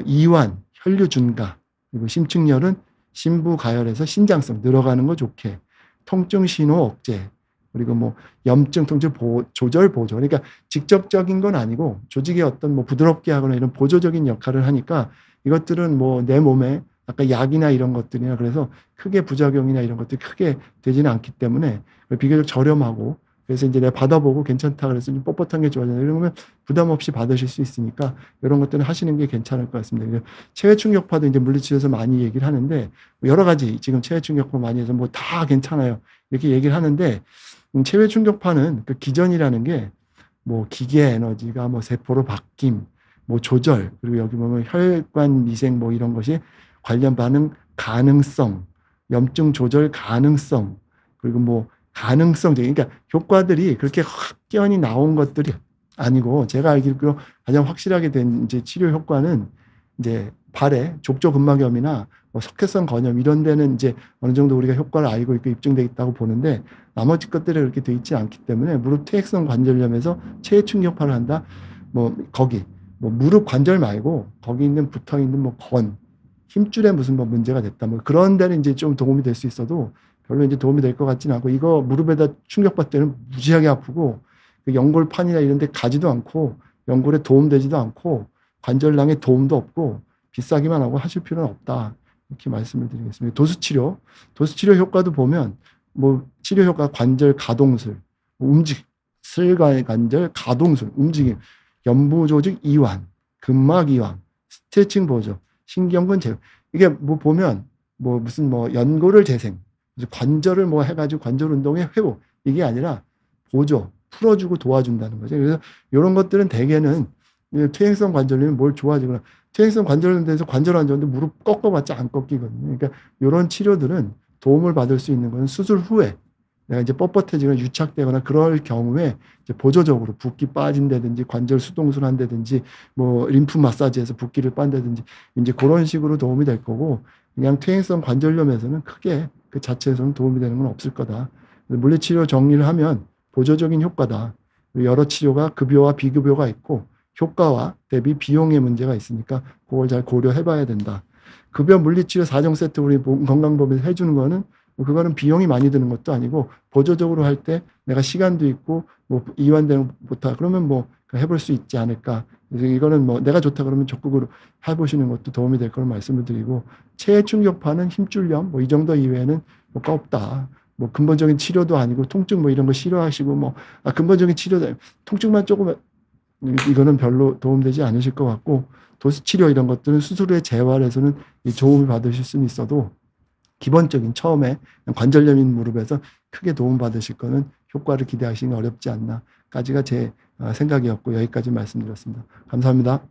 [SPEAKER 1] 이완, 혈류 증가 그리고 심층열은 심부 가열에서 신장성 늘어가는 거 좋게 통증 신호 억제 그리고 염증 통증 조절 보조 그러니까 직접적인 건 아니고 조직의 어떤 부드럽게 하거나 이런 보조적인 역할을 하니까 이것들은 내 몸에 아까 약이나 이런 것들이나 그래서 크게 부작용이나 이런 것들이 크게 되지는 않기 때문에 비교적 저렴하고 그래서 이제 내가 받아보고 괜찮다 그래서 좀 뻣뻣한 게 좋아져요. 이러면 부담 없이 받으실 수 있으니까 이런 것들은 하시는 게 괜찮을 것 같습니다. 체외 충격파도 이제 물리치료에서 많이 얘기를 하는데 여러 가지 지금 체외 충격파 많이 해서 다 괜찮아요. 이렇게 얘기를 하는데 체외 충격파는 그 기전이라는 게 기계 에너지가 세포로 바뀜, 조절 그리고 여기 보면 혈관 미생 이런 것이 관련 반응 가능성, 염증 조절 가능성 그리고 가능성, 그러니까 효과들이 그렇게 확연히 나온 것들이 아니고 제가 알기로 가장 확실하게 된 이제 치료 효과는 이제 발에 족저근막염이나 석회성 건염 이런 데는 이제 어느 정도 우리가 효과를 알고 있고 입증돼 있다고 보는데 나머지 것들이 그렇게 돼 있지 않기 때문에 무릎 퇴행성 관절염에서 체외 충격파를 한다. 거기 무릎 관절 말고 거기 있는 붙어 있는 힘줄에 무슨 문제가 됐다. 그런 데는 이제 좀 도움이 될 수 있어도 별로 이제 도움이 될 것 같지는 않고 이거 무릎에다 충격받을 때는 무지하게 아프고 그 연골판이나 이런 데 가지도 않고 연골에 도움되지도 않고 관절낭에 도움도 없고 비싸기만 하고 하실 필요는 없다. 이렇게 말씀을 드리겠습니다. 도수치료 효과도 보면 치료 효과 관절 가동술, 슬관절 가동술, 움직임, 연부 조직 이완, 근막 이완, 스트레칭 보조, 신경근 제어. 이게 보면 무슨 연골을 재생, 관절을 해가지고 관절 운동의 회복 이게 아니라 보조, 풀어주고 도와준다는 거죠. 그래서 이런 것들은 대개는 퇴행성 관절염이 뭘 좋아지거나 퇴행성 관절염에서 관절 안 좋은데 무릎 꺾어봤자 안 꺾이거든요. 그러니까 이런 치료들은 도움을 받을 수 있는 건 수술 후에 내가 이제 뻣뻣해지거나 유착되거나 그럴 경우에 이제 보조적으로 붓기 빠진다든지 관절 수동술 한다든지 림프 마사지해서 붓기를 빤다든지 이제 그런 식으로 도움이 될 거고 그냥 퇴행성 관절염에서는 크게 그 자체에서는 도움이 되는 건 없을 거다. 물리치료 정리를 하면 보조적인 효과다. 여러 치료가 급여와 비급여가 있고 효과와 대비 비용의 문제가 있으니까 그걸 잘 고려해 봐야 된다. 급여 물리치료 4종 세트 우리 건강보험에서 해주는 거는 그거는 비용이 많이 드는 것도 아니고 보조적으로 할 때 내가 시간도 있고 이완되는 것보다 그러면 해볼 수 있지 않을까. 그래서 이거는 내가 좋다 그러면 적극으로 해보시는 것도 도움이 될 거를 말씀을 드리고 체외 충격파는 힘줄염 이 정도 이외에는 뭐가 없다. 근본적인 치료도 아니고 통증 이런 거 싫어하시고 근본적인 치료도 통증만 조금 이거는 별로 도움되지 않으실 것 같고 도수치료 이런 것들은 수술 후에 재활에서는 도움을 받으실 수는 있어도 기본적인 처음에 관절염인 무릎에서 크게 도움받으실 거는 효과를 기대하시는 어렵지 않나까지가 제 생각이었고 여기까지 말씀드렸습니다. 감사합니다.